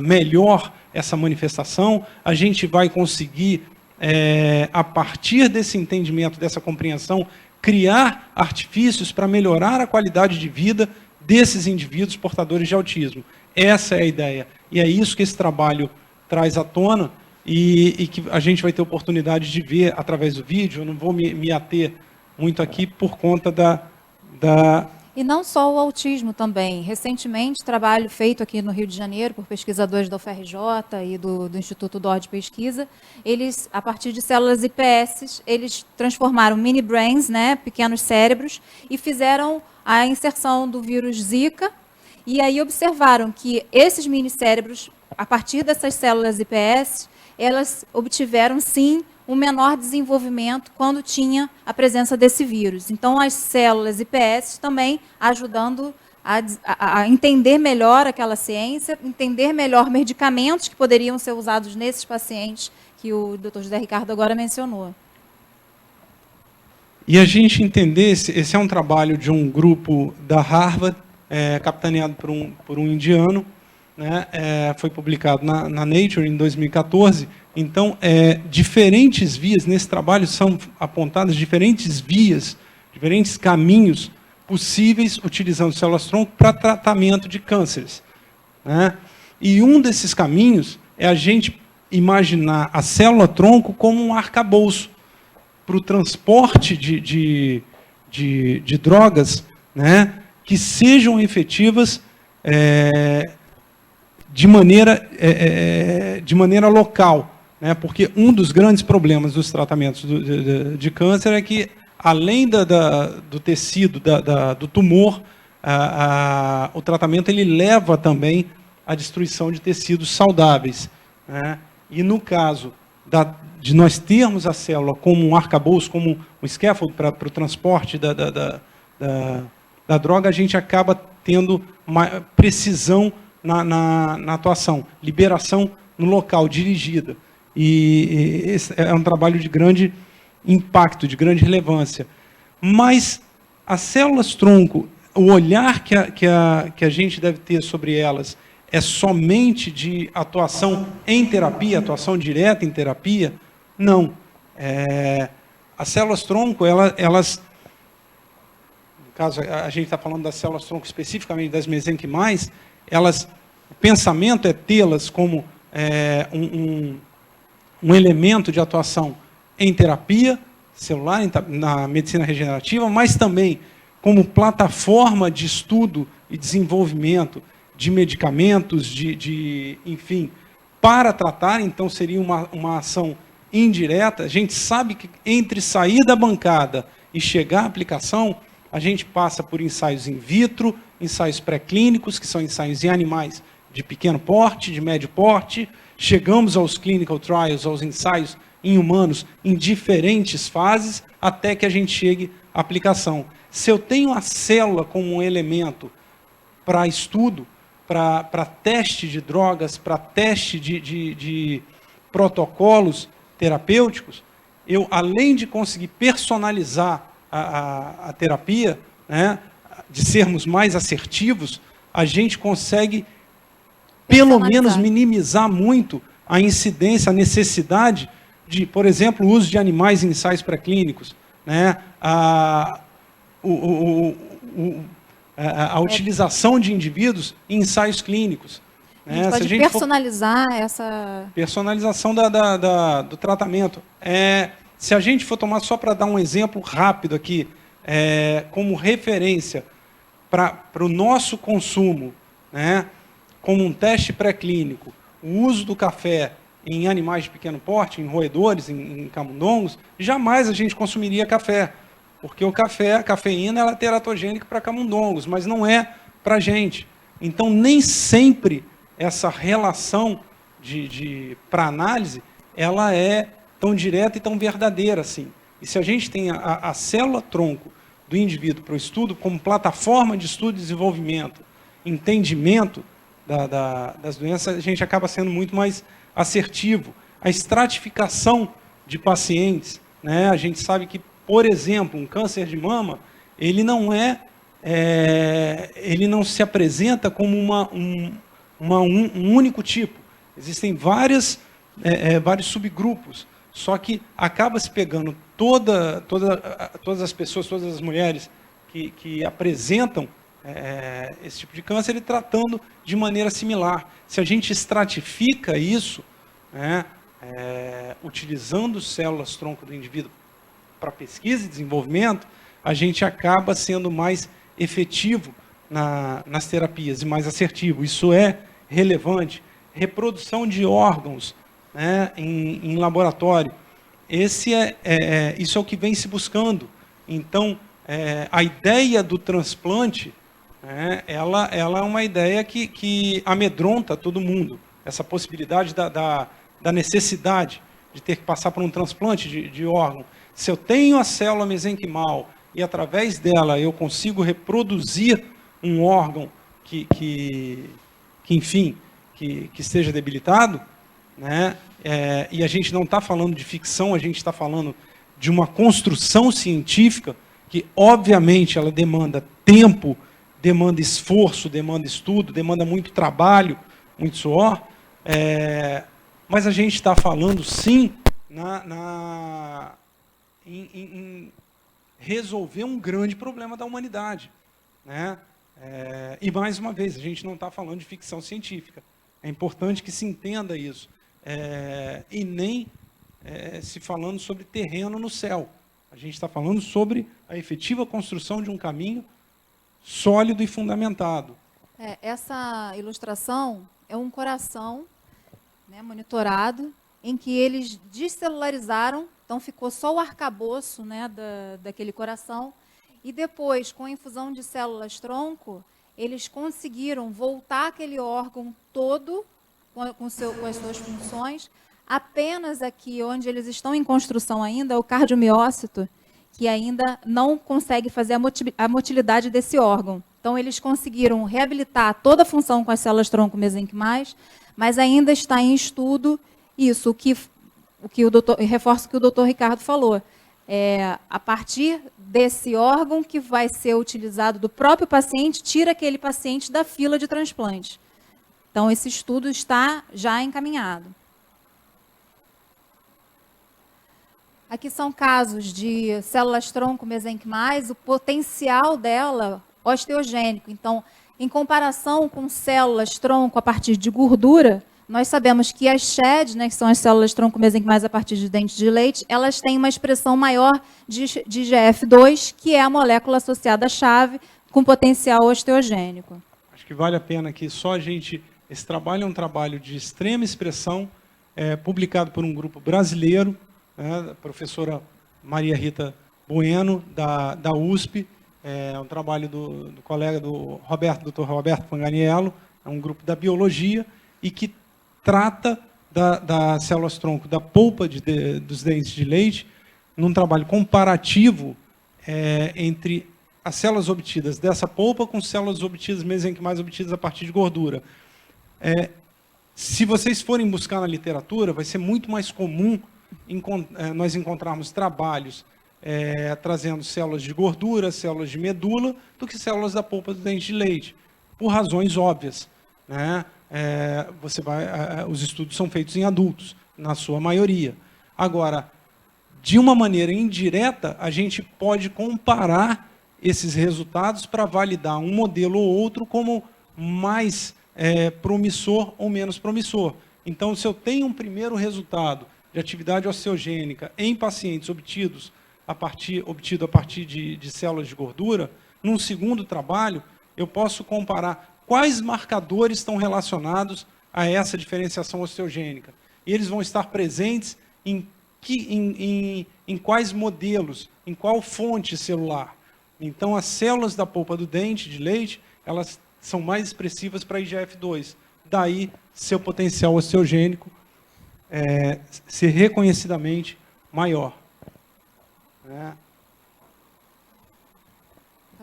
melhor essa manifestação, a gente vai conseguir, a partir desse entendimento, dessa compreensão, criar artifícios para melhorar a qualidade de vida desses indivíduos portadores de autismo. Essa é a ideia. E é isso que esse trabalho traz à tona e que a gente vai ter oportunidade de ver através do vídeo. Eu não vou me ater muito aqui por conta E não só o autismo também. Recentemente, trabalho feito aqui no Rio de Janeiro por pesquisadores da UFRJ e do Instituto DOR de Pesquisa, eles, a partir de células iPS, eles transformaram mini brains, né, pequenos cérebros, e fizeram a inserção do vírus Zika, e aí observaram que esses mini cérebros, a partir dessas células iPS, elas obtiveram, sim, um menor desenvolvimento quando tinha a presença desse vírus. Então, as células iPS também ajudando a entender melhor aquela ciência, entender melhor medicamentos que poderiam ser usados nesses pacientes que o Dr. José Ricardo agora mencionou. E a gente entender, esse é um trabalho de um grupo da Harvard, capitaneado por um indiano, né? Foi publicado na Nature em 2014. Então, diferentes vias, nesse trabalho são apontadas diferentes vias, diferentes caminhos possíveis utilizando células-tronco para tratamento de cânceres, né? E um desses caminhos é a gente imaginar a célula-tronco como um arcabouço para o transporte de drogas, né, que sejam efetivas de maneira local, né, porque um dos grandes problemas dos tratamentos de câncer é que, além do tecido, do tumor, o tratamento ele leva também à destruição de tecidos saudáveis, né? E no caso de nós termos a célula como um arcabouço, como um scaffold para o transporte da droga, a gente acaba tendo uma precisão na atuação, liberação no local, dirigida. E esse é um trabalho de grande impacto, de grande relevância. Mas as células-tronco, o olhar que a gente deve ter sobre elas é somente de atuação em terapia, atuação direta em terapia? Não. As células-tronco, elas, no caso, a gente está falando das células-tronco especificamente das mesenquimais, o pensamento é tê-las como um elemento de atuação em terapia celular, na medicina regenerativa, mas também como plataforma de estudo e desenvolvimento de medicamentos, enfim, para tratar. Então seria uma ação indireta. A gente sabe que entre sair da bancada e chegar à aplicação, a gente passa por ensaios in vitro, ensaios pré-clínicos, que são ensaios em animais de pequeno porte, de médio porte, chegamos aos clinical trials, aos ensaios em humanos, em diferentes fases, até que a gente chegue à aplicação. Se eu tenho a célula como um elemento para estudo, para teste de drogas, para teste de protocolos terapêuticos, eu, além de conseguir personalizar a terapia, né, de sermos mais assertivos, a gente consegue, pelo menos, minimizar muito a incidência, a necessidade de, por exemplo, o uso de animais em ensaios pré-clínicos, né, a utilização de indivíduos em ensaios clínicos. A gente pode personalizar essa... Personalização do tratamento. Se a gente for tomar, só para dar um exemplo rápido aqui, como referência para o nosso consumo, né, como um teste pré-clínico, o uso do café em animais de pequeno porte, em roedores, em camundongos, jamais a gente consumiria café. Porque o café, a cafeína, ela é teratogênica para camundongos, mas não é para a gente. Então, nem sempre essa relação para análise, ela é tão direta e tão verdadeira assim. E se a gente tem a célula-tronco do indivíduo para o estudo como plataforma de estudo e desenvolvimento, entendimento das doenças, a gente acaba sendo muito mais assertivo. A estratificação de pacientes, né? A gente sabe que, por exemplo, um câncer de mama, ele não se apresenta como um único tipo. Existem vários subgrupos, só que acaba se pegando todas as pessoas, todas as mulheres que apresentam esse tipo de câncer e tratando de maneira similar. Se a gente estratifica isso, né, utilizando células-tronco do indivíduo para pesquisa e desenvolvimento, a gente acaba sendo mais efetivo nas terapias e mais assertivo. Isso é relevante. Reprodução de órgãos, né, em laboratório. Isso é o que vem se buscando. Então, a ideia do transplante, né, ela é uma ideia que amedronta todo mundo. Essa possibilidade da necessidade de ter que passar por um transplante de órgão. Se eu tenho a célula mesenquimal e, através dela, eu consigo reproduzir um órgão que esteja debilitado, né, e a gente não está falando de ficção, a gente está falando de uma construção científica que, obviamente, ela demanda tempo, demanda esforço, demanda estudo, demanda muito trabalho, muito suor, mas a gente está falando, sim, em resolver um grande problema da humanidade, né? E, mais uma vez, a gente não está falando de ficção científica. É importante que se entenda isso. E nem se falando sobre terreno no céu. A gente está falando sobre a efetiva construção de um caminho sólido e fundamentado. Essa ilustração é um coração, né, monitorado, em que eles descelularizaram, então ficou só o arcabouço, né, daquele coração, e depois, com a infusão de células-tronco, eles conseguiram voltar aquele órgão todo com as suas funções. Apenas aqui, onde eles estão em construção ainda, o cardiomiócito, que ainda não consegue fazer a motilidade desse órgão. Então, eles conseguiram reabilitar toda a função com as células-tronco mesenquimais, mas ainda está em estudo isso, reforço o que o doutor Ricardo falou. A partir desse órgão que vai ser utilizado do próprio paciente, tira aquele paciente da fila de transplante. Então, esse estudo está já encaminhado. Aqui são casos de células-tronco mesenquimais, o potencial dela osteogênico. Então, em comparação com células-tronco a partir de gordura, nós sabemos que as SHED, né, que são as células-tronco mesenquimais a partir de dente de leite, elas têm uma expressão maior de IGF-2, que é a molécula associada-chave com potencial osteogênico. Acho que vale a pena aqui só a gente... Esse trabalho é um trabalho de extrema expressão, publicado por um grupo brasileiro, a professora Maria Rita Bueno, da USP, um trabalho do colega do Dr. Roberto Panganiello, é um grupo da biologia, e que trata das células-tronco da polpa dos dentes de leite, num trabalho comparativo entre as células obtidas dessa polpa com células obtidas, mesenquimais obtidas a partir de gordura. Se vocês forem buscar na literatura, vai ser muito mais comum nós encontrarmos trabalhos trazendo células de gordura, células de medula, do que células da polpa do dente de leite, por razões óbvias, né? Os estudos são feitos em adultos, na sua maioria. Agora, de uma maneira indireta, a gente pode comparar esses resultados para validar um modelo ou outro como mais promissor ou menos promissor. Então, se eu tenho um primeiro resultado de atividade osteogênica em pacientes obtido a partir de células de gordura, num segundo trabalho, eu posso comparar quais marcadores estão relacionados a essa diferenciação osteogênica. E eles vão estar presentes em quais modelos, em qual fonte celular. Então, as células da polpa do dente de leite, elas são mais expressivas para IGF-2. Daí, seu potencial osteogênico ser reconhecidamente maior.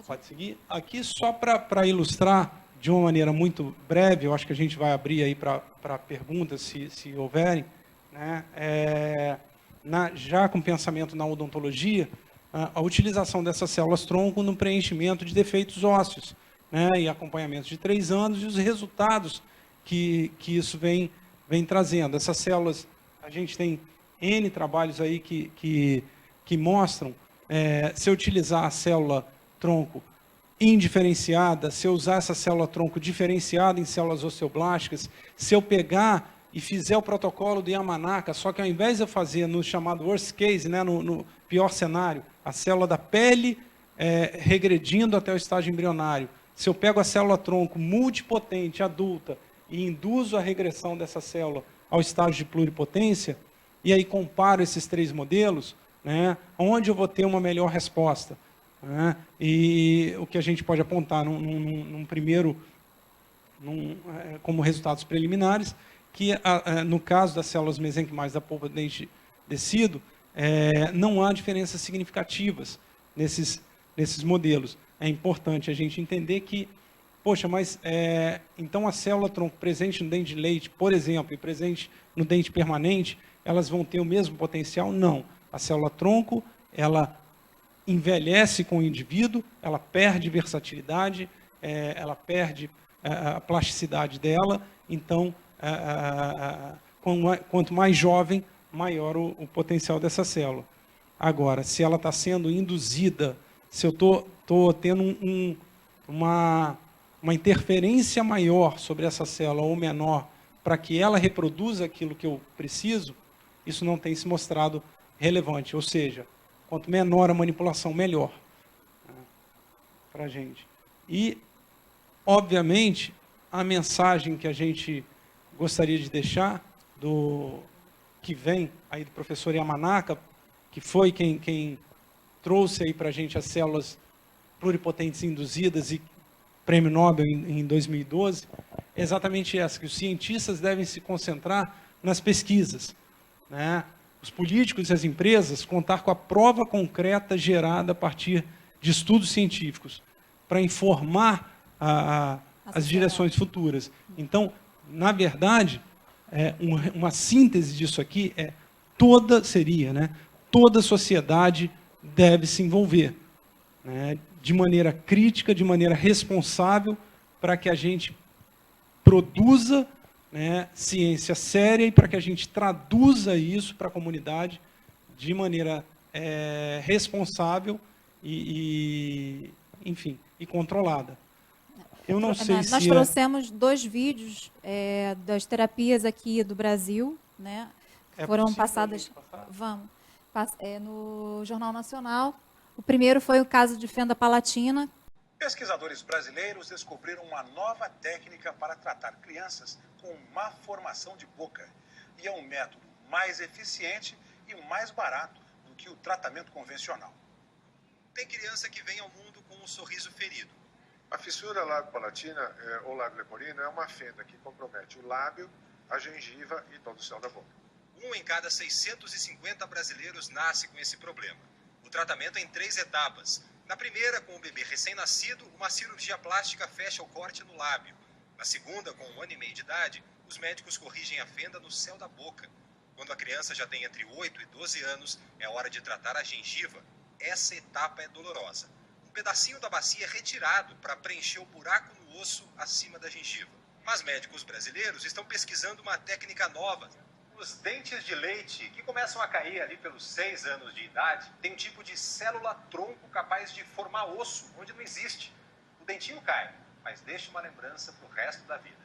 Pode seguir? Aqui, só para ilustrar de uma maneira muito breve, eu acho que a gente vai abrir aí para perguntas, se houverem, né? Já com pensamento na odontologia, a utilização dessas células-tronco no preenchimento de defeitos ósseos, né? E acompanhamento de 3 anos, e os resultados que isso vem trazendo. Essas células, a gente tem N trabalhos aí que mostram, se eu utilizar a célula-tronco indiferenciada, se eu usar essa célula-tronco diferenciada em células osteoblásticas, se eu pegar e fizer o protocolo do Yamanaka, só que ao invés de eu fazer no chamado worst case, né, no pior cenário, a célula da pele regredindo até o estágio embrionário, se eu pego a célula-tronco multipotente, adulta, e induzo a regressão dessa célula ao estágio de pluripotência, e aí comparo esses 3 modelos, né, onde eu vou ter uma melhor resposta. Né? E o que a gente pode apontar como resultados preliminares, que no caso das células mesenquimais da polpa do dente descido, não há diferenças significativas nesses modelos. É importante a gente entender que poxa, mas então a célula-tronco presente no dente de leite, por exemplo, e presente no dente permanente, elas vão ter o mesmo potencial? Não. A célula-tronco, ela envelhece com o indivíduo, ela perde versatilidade, ela perde a plasticidade dela, então, quanto mais jovem, maior o potencial dessa célula. Agora, se ela está sendo induzida, se eu estou tendo uma interferência maior sobre essa célula ou menor, para que ela reproduza aquilo que eu preciso, isso não tem se mostrado relevante. Ou seja, quanto menor a manipulação, melhor para a gente. E, obviamente, a mensagem que a gente gostaria de deixar, que vem aí do professor Yamanaka, que foi quem trouxe aí para a gente as células pluripotentes induzidas e prêmio Nobel em 2012, é exatamente essa, que os cientistas devem se concentrar nas pesquisas, né? Os políticos e as empresas contar com a prova concreta gerada a partir de estudos científicos para informar as direções futuras. Então, na verdade, uma síntese disso aqui toda a sociedade deve se envolver, né, de maneira crítica, de maneira responsável, para que a gente produza, né, ciência séria e para que a gente traduza isso para a comunidade de maneira responsável enfim, e controlada. Eu não sei se... Nós trouxemos 2 vídeos das terapias aqui do Brasil, né, que foram passadas... Vamos. No Jornal Nacional. O primeiro foi o caso de fenda palatina. Pesquisadores brasileiros descobriram uma nova técnica para tratar crianças com má formação de boca. E é um método mais eficiente e mais barato do que o tratamento convencional. Tem criança que vem ao mundo com um sorriso ferido. A fissura lábio-palatina ou lábio-leporino é uma fenda que compromete o lábio, a gengiva e todo o céu da boca. 1 em cada 650 brasileiros nasce com esse problema. O tratamento é em 3 etapas. Na primeira, com o bebê recém-nascido, uma cirurgia plástica fecha o corte no lábio. Na segunda, com 1 ano e meio de idade, os médicos corrigem a fenda no céu da boca. Quando a criança já tem entre 8 e 12 anos, é hora de tratar a gengiva. Essa etapa é dolorosa. Um pedacinho da bacia é retirado para preencher o buraco no osso acima da gengiva. Mas médicos brasileiros estão pesquisando uma técnica nova. Os dentes de leite, que começam a cair ali pelos 6 anos de idade, tem um tipo de célula-tronco capaz de formar osso, onde não existe. O dentinho cai, mas deixa uma lembrança para o resto da vida.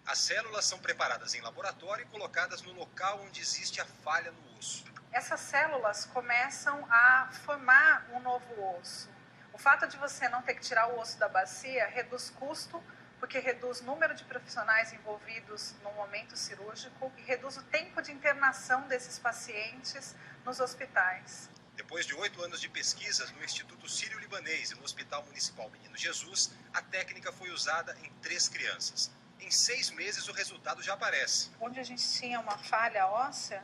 As células são preparadas em laboratório e colocadas no local onde existe a falha no osso. Essas células começam a formar um novo osso. O fato de você não ter que tirar o osso da bacia reduz custo, porque reduz o número de profissionais envolvidos no momento cirúrgico e reduz o tempo de internação desses pacientes nos hospitais. Depois de 8 anos de pesquisas no Instituto Sírio-Libanês e no Hospital Municipal Menino Jesus, a técnica foi usada em 3 crianças. Em 6 meses o resultado já aparece. Onde a gente tinha uma falha óssea,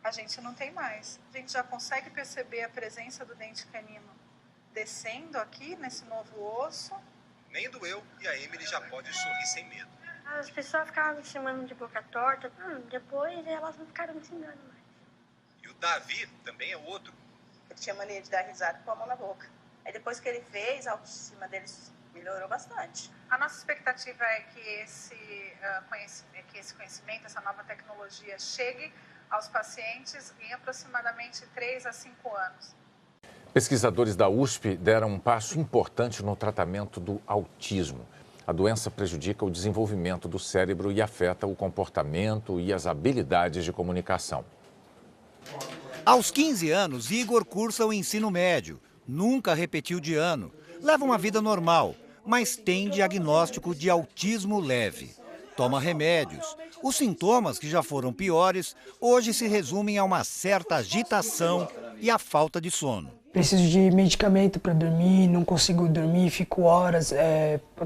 a gente não tem mais. A gente já consegue perceber a presença do dente canino descendo aqui nesse novo osso. Nem doeu e a Emily já pode sorrir sem medo. As pessoas ficavam me chamando de boca torta, depois elas não ficaram me xingando mais. E o Davi também é outro. Ele tinha mania de dar risada com a mão na boca. Aí depois que ele fez, a autoestima dele melhorou bastante. A nossa expectativa é que esse conhecimento, essa nova tecnologia chegue aos pacientes em aproximadamente 3 a 5 anos. Pesquisadores da USP deram um passo importante no tratamento do autismo. A doença prejudica o desenvolvimento do cérebro e afeta o comportamento e as habilidades de comunicação. Aos 15 anos, Igor cursa o ensino médio. Nunca repetiu de ano. Leva uma vida normal, mas tem diagnóstico de autismo leve. Toma remédios. Os sintomas, que já foram piores, hoje se resumem a uma certa agitação e a falta de sono. Preciso de medicamento para dormir, não consigo dormir, fico horas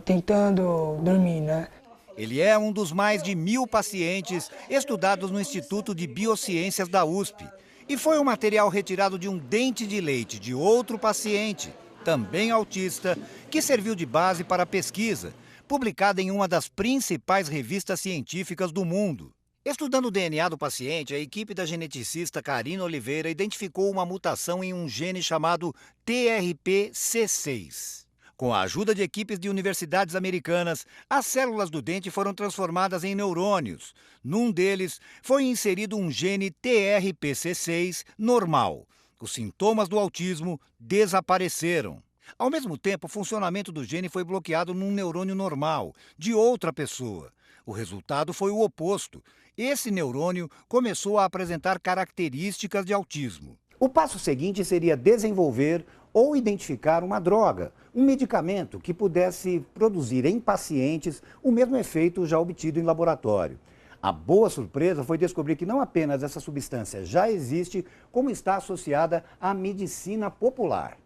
tentando dormir, né? Ele é um dos mais de 1000 pacientes estudados no Instituto de Biociências da USP. E foi um material retirado de um dente de leite de outro paciente, também autista, que serviu de base para a pesquisa. publicada em uma das principais revistas científicas do mundo. Estudando o DNA do paciente, a equipe da geneticista Karina Oliveira identificou uma mutação em um gene chamado TRPC6. Com a ajuda de equipes de universidades americanas, as células do dente foram transformadas em neurônios. Num deles, foi inserido um gene TRPC6 normal. Os sintomas do autismo desapareceram. Ao mesmo tempo, o funcionamento do gene foi bloqueado num neurônio normal, de outra pessoa. O resultado foi o oposto. Esse neurônio começou a apresentar características de autismo. O passo seguinte seria desenvolver ou identificar uma droga, um medicamento que pudesse produzir em pacientes o mesmo efeito já obtido em laboratório. A boa surpresa foi descobrir que não apenas essa substância já existe, como está associada à medicina popular.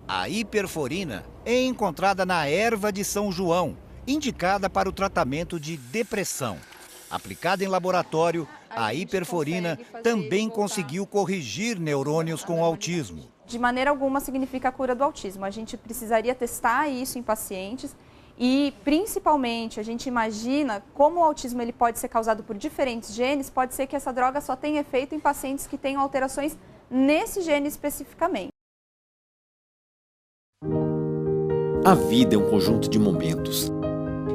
A hiperforina é encontrada na erva de São João, indicada para o tratamento de depressão. Aplicada em laboratório, a hiperforina também conseguiu corrigir neurônios com autismo. De maneira alguma significa a cura do autismo. A gente precisaria testar isso em pacientes e, principalmente, a gente imagina como o autismo ele pode ser causado por diferentes genes, pode ser que essa droga só tenha efeito em pacientes que tenham alterações nesse gene especificamente. A vida é um conjunto de momentos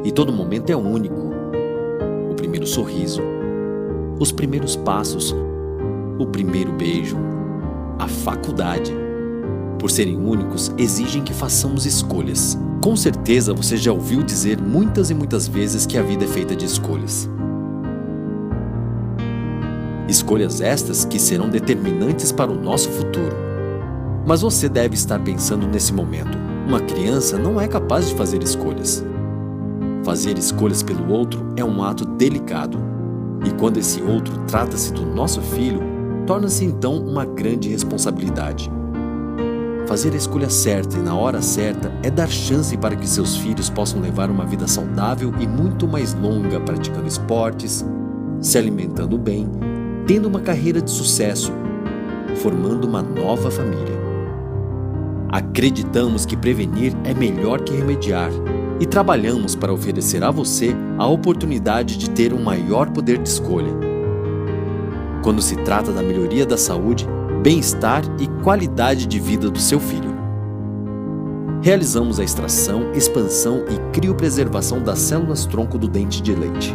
e todo momento é único. O primeiro sorriso, os primeiros passos, o primeiro beijo, a faculdade. Por serem únicos, exigem que façamos escolhas. Com certeza você já ouviu dizer muitas e muitas vezes que a vida é feita de escolhas. Escolhas estas que serão determinantes para o nosso futuro. Mas você deve estar pensando nesse momento: uma criança não é capaz de fazer escolhas. Fazer escolhas pelo outro é um ato delicado. E quando esse outro trata-se do nosso filho, torna-se então uma grande responsabilidade. Fazer a escolha certa e na hora certa é dar chance para que seus filhos possam levar uma vida saudável e muito mais longa, praticando esportes, se alimentando bem, tendo uma carreira de sucesso, formando uma nova família. Acreditamos que prevenir é melhor que remediar e trabalhamos para oferecer a você a oportunidade de ter um maior poder de escolha. Quando se trata da melhoria da saúde, bem-estar e qualidade de vida do seu filho. Realizamos a extração, expansão e criopreservação das células-tronco do dente de leite.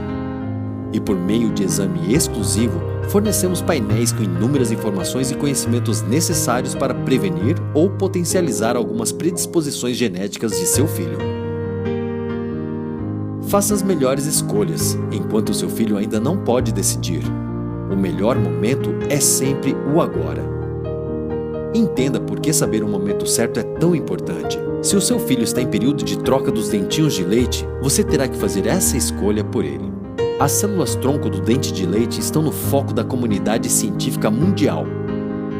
E por meio de exame exclusivo, fornecemos painéis com inúmeras informações e conhecimentos necessários para prevenir ou potencializar algumas predisposições genéticas de seu filho. Faça as melhores escolhas, enquanto o seu filho ainda não pode decidir. O melhor momento é sempre o agora. Entenda por que saber o momento certo é tão importante. Se o seu filho está em período de troca dos dentinhos de leite, você terá que fazer essa escolha por ele. As células-tronco do dente de leite estão no foco da comunidade científica mundial,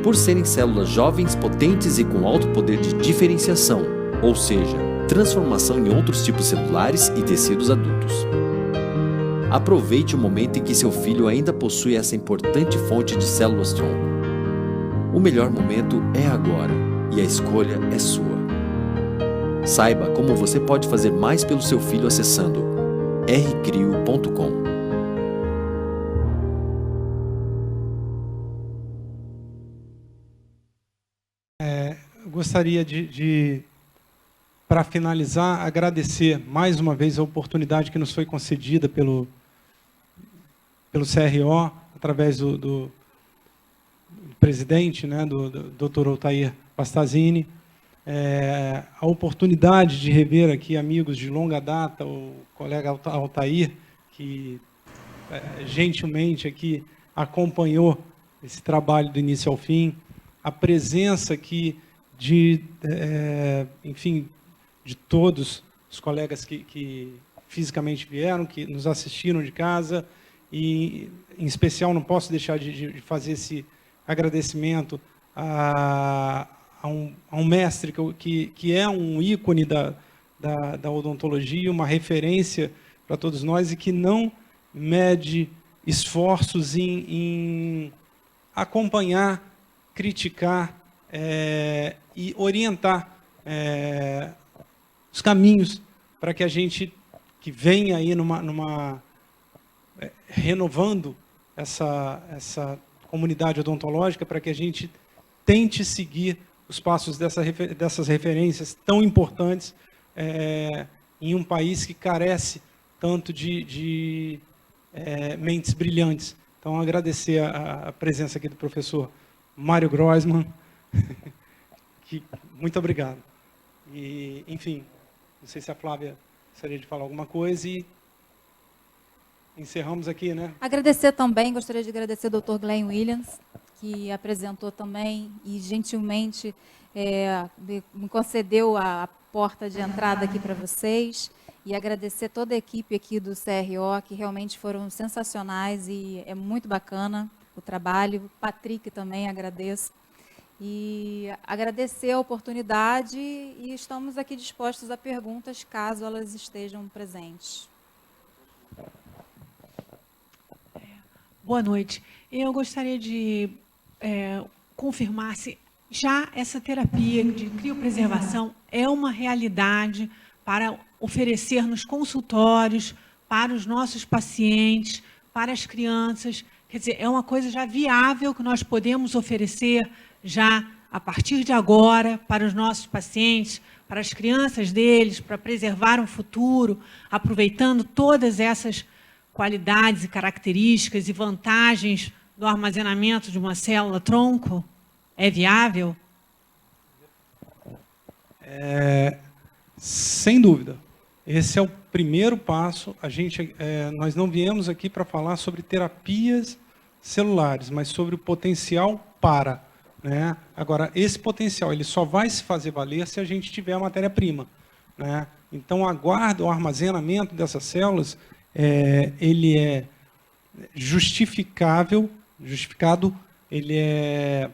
por serem células jovens, potentes e com alto poder de diferenciação, ou seja, transformação em outros tipos celulares e tecidos adultos. Aproveite o momento em que seu filho ainda possui essa importante fonte de células-tronco. O melhor momento é agora e a escolha é sua. Saiba como você pode fazer mais pelo seu filho acessando rcrio.com. Gostaria para finalizar, agradecer mais uma vez a oportunidade que nos foi concedida pelo CRO, através do presidente, né, do Dr. Altair Pastazini, a oportunidade de rever aqui amigos de longa data, o colega Altair, que gentilmente aqui acompanhou esse trabalho do início ao fim, a presença aqui enfim, de todos os colegas que fisicamente vieram, que nos assistiram de casa, e, em especial, não posso deixar de fazer esse agradecimento a um mestre que é um ícone da odontologia, uma referência para todos nós e que não mede esforços em acompanhar, criticar e orientar os caminhos para que a gente que vem aí renovando essa comunidade odontológica para que a gente tente seguir os passos dessas referências tão importantes em um país que carece tanto de mentes brilhantes. Então, agradecer a presença aqui do professor Mário Grossman. Muito obrigado. E, enfim, não sei se a Flávia gostaria de falar alguma coisa e encerramos aqui, né? Agradecer também, gostaria de agradecer ao Dr. Glenn Williams, que apresentou também e gentilmente me concedeu a porta de entrada aqui para vocês. E agradecer toda a equipe aqui do CRO, que realmente foram sensacionais e é muito bacana o trabalho. O Patrick também agradeço. E agradecer a oportunidade e estamos aqui dispostos a perguntas, caso elas estejam presentes. Boa noite. Eu gostaria de confirmar se já essa terapia de criopreservação é uma realidade para oferecer nos consultórios, para os nossos pacientes, para as crianças. Quer dizer, é uma coisa já viável que nós podemos oferecer já a partir de agora para os nossos pacientes, para as crianças deles, para preservar um futuro, aproveitando todas essas qualidades e características e vantagens do armazenamento de uma célula-tronco? É viável? Sem dúvida. Esse é o primeiro passo. Nós não viemos aqui para falar sobre terapias celulares, mas sobre o potencial para. Né? Agora, esse potencial ele só vai se fazer valer se a gente tiver a matéria-prima. Né? Então, a guarda, o armazenamento dessas células, ele é justificado, ele é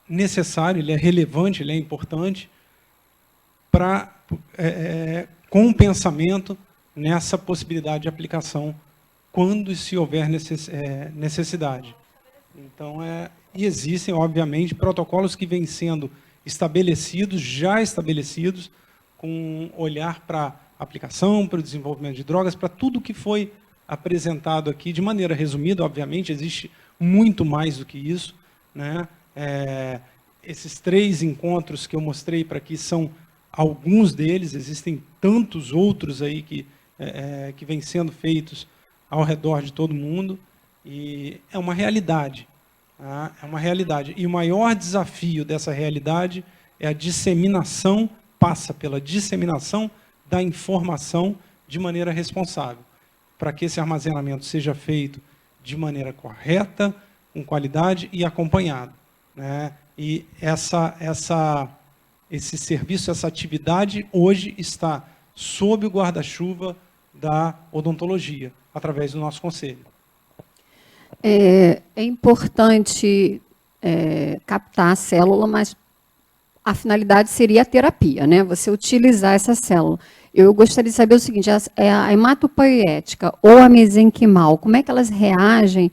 necessário, ele é relevante, ele é importante com um pensamento nessa possibilidade de aplicação quando se houver necessidade. Então, e existem, obviamente, protocolos que vêm sendo já estabelecidos, com um olhar para aplicação, para o desenvolvimento de drogas, para tudo que foi apresentado aqui, de maneira resumida, obviamente, existe muito mais do que isso. Né? Esses 3 encontros que eu mostrei para aqui são alguns deles, existem tantos outros aí que vêm sendo feitos ao redor de todo mundo, e é uma realidade. Tá? É uma realidade. E o maior desafio dessa realidade é a disseminação, passa pela disseminação da informação de maneira responsável, para que esse armazenamento seja feito de maneira correta, com qualidade e acompanhado. Né? E esse serviço, essa atividade, hoje está sob o guarda-chuva da odontologia, através do nosso conselho. É importante captar a célula, mas a finalidade seria a terapia, né? Você utilizar essa célula. Eu gostaria de saber o seguinte, a hematopoietica ou a mesenquimal, como é que elas reagem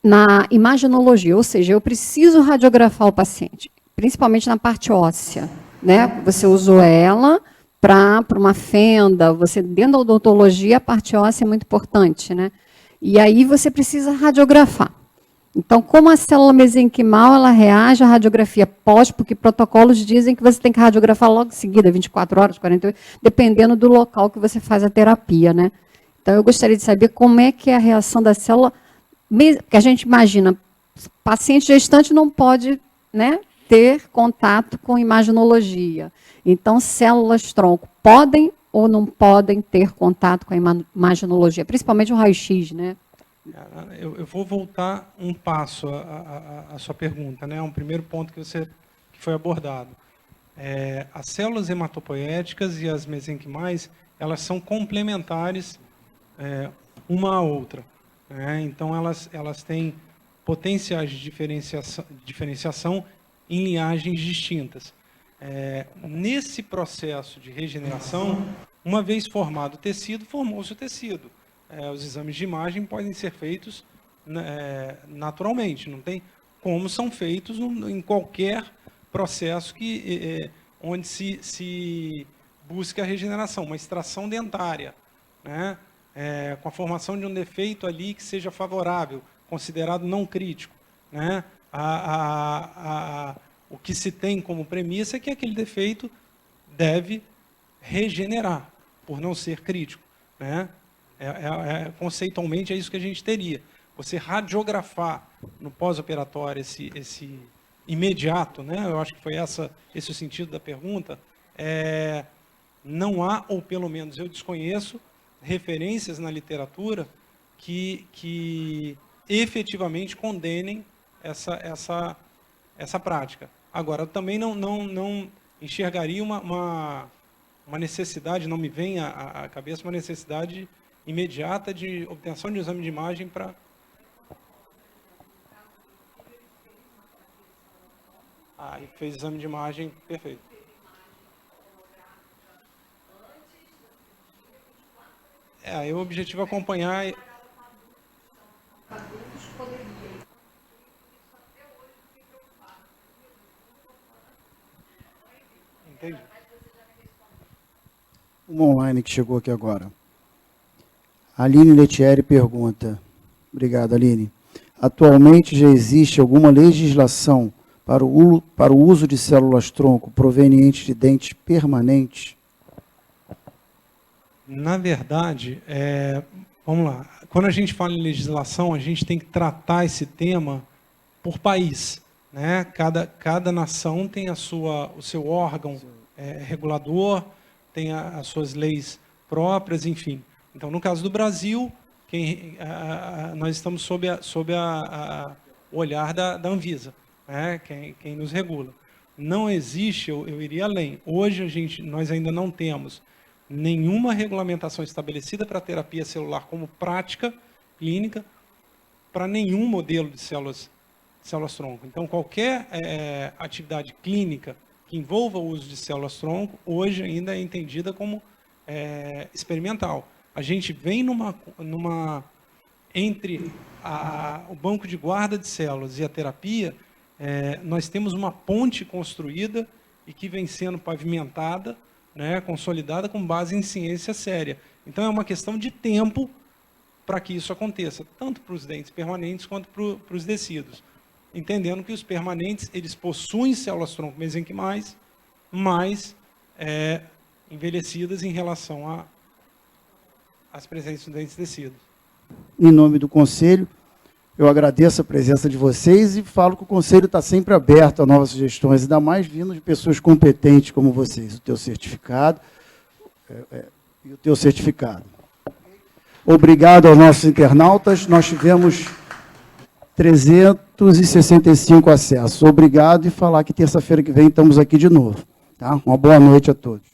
na imaginologia? Ou seja, eu preciso radiografar o paciente, principalmente na parte óssea, né? Você usou ela para uma fenda, dentro da odontologia, a parte óssea é muito importante, né? E aí você precisa radiografar. Então, como a célula mesenquimal, ela reage à radiografia pós, porque protocolos dizem que você tem que radiografar logo em seguida, 24 horas, 48, dependendo do local que você faz a terapia, né? Então, eu gostaria de saber como é que é a reação da célula, que a gente imagina, paciente gestante não pode, né, ter contato com imaginologia. Então, células-tronco podem ou não podem ter contato com a imaginologia, principalmente o raio-x, né? Eu vou voltar um passo à sua pergunta, né? Um primeiro ponto que foi abordado. As células hematopoéticas e as mesenquimais, elas são complementares uma à outra. Né? Então, elas têm potenciais de diferenciação em linhagens distintas. Nesse processo de regeneração, uma vez formado o tecido, formou-se o tecido. Os exames de imagem podem ser feitos naturalmente, não tem como são feitos em qualquer processo onde se busque a regeneração, uma extração dentária, né? Com a formação de um defeito ali que seja favorável, considerado não crítico, né? O que se tem como premissa é que aquele defeito deve regenerar, por não ser crítico, né? Conceitualmente é isso que a gente teria. Você radiografar no pós-operatório esse imediato, né? Eu acho que foi esse o sentido da pergunta. Não há, ou pelo menos eu desconheço, referências na literatura que efetivamente condenem essa prática. Agora, eu também não enxergaria uma necessidade, não me vem à cabeça uma necessidade imediata de obtenção de exame de imagem para... e fez exame de imagem, perfeito. Aí o objetivo é acompanhar... Entendi. Uma online que chegou aqui agora. Aline Letieri pergunta. Obrigado, Aline. Atualmente já existe alguma legislação para o uso de células-tronco provenientes de dentes permanentes? Na verdade, vamos lá. Quando a gente fala em legislação, a gente tem que tratar esse tema por país, né? Cada nação tem o seu órgão regulador, tem as suas leis próprias, enfim. Então, no caso do Brasil, nós estamos sob o olhar da Anvisa, né? Quem nos regula. Não existe, eu iria além. Hoje nós ainda não temos nenhuma regulamentação estabelecida para a terapia celular como prática clínica para nenhum modelo de células-tronco. Então, qualquer atividade clínica que envolva o uso de células-tronco, hoje ainda é entendida como experimental. A gente vem entre o banco de guarda de células e a terapia, nós temos uma ponte construída e que vem sendo pavimentada, né, consolidada com base em ciência séria. Então, é uma questão de tempo para que isso aconteça, tanto para os dentes permanentes quanto para os descidos. Entendendo que os permanentes, eles possuem células-tronco mesenquimais mais envelhecidas em relação às presentes dos dentes descidos. Em nome do Conselho, eu agradeço a presença de vocês e falo que o Conselho está sempre aberto a novas sugestões, ainda mais vindo de pessoas competentes como vocês. O teu certificado e o teu certificado. Obrigado aos nossos internautas. Nós tivemos 365 acessos. Obrigado e falar que terça-feira que vem estamos aqui de novo. Tá? Uma boa noite a todos.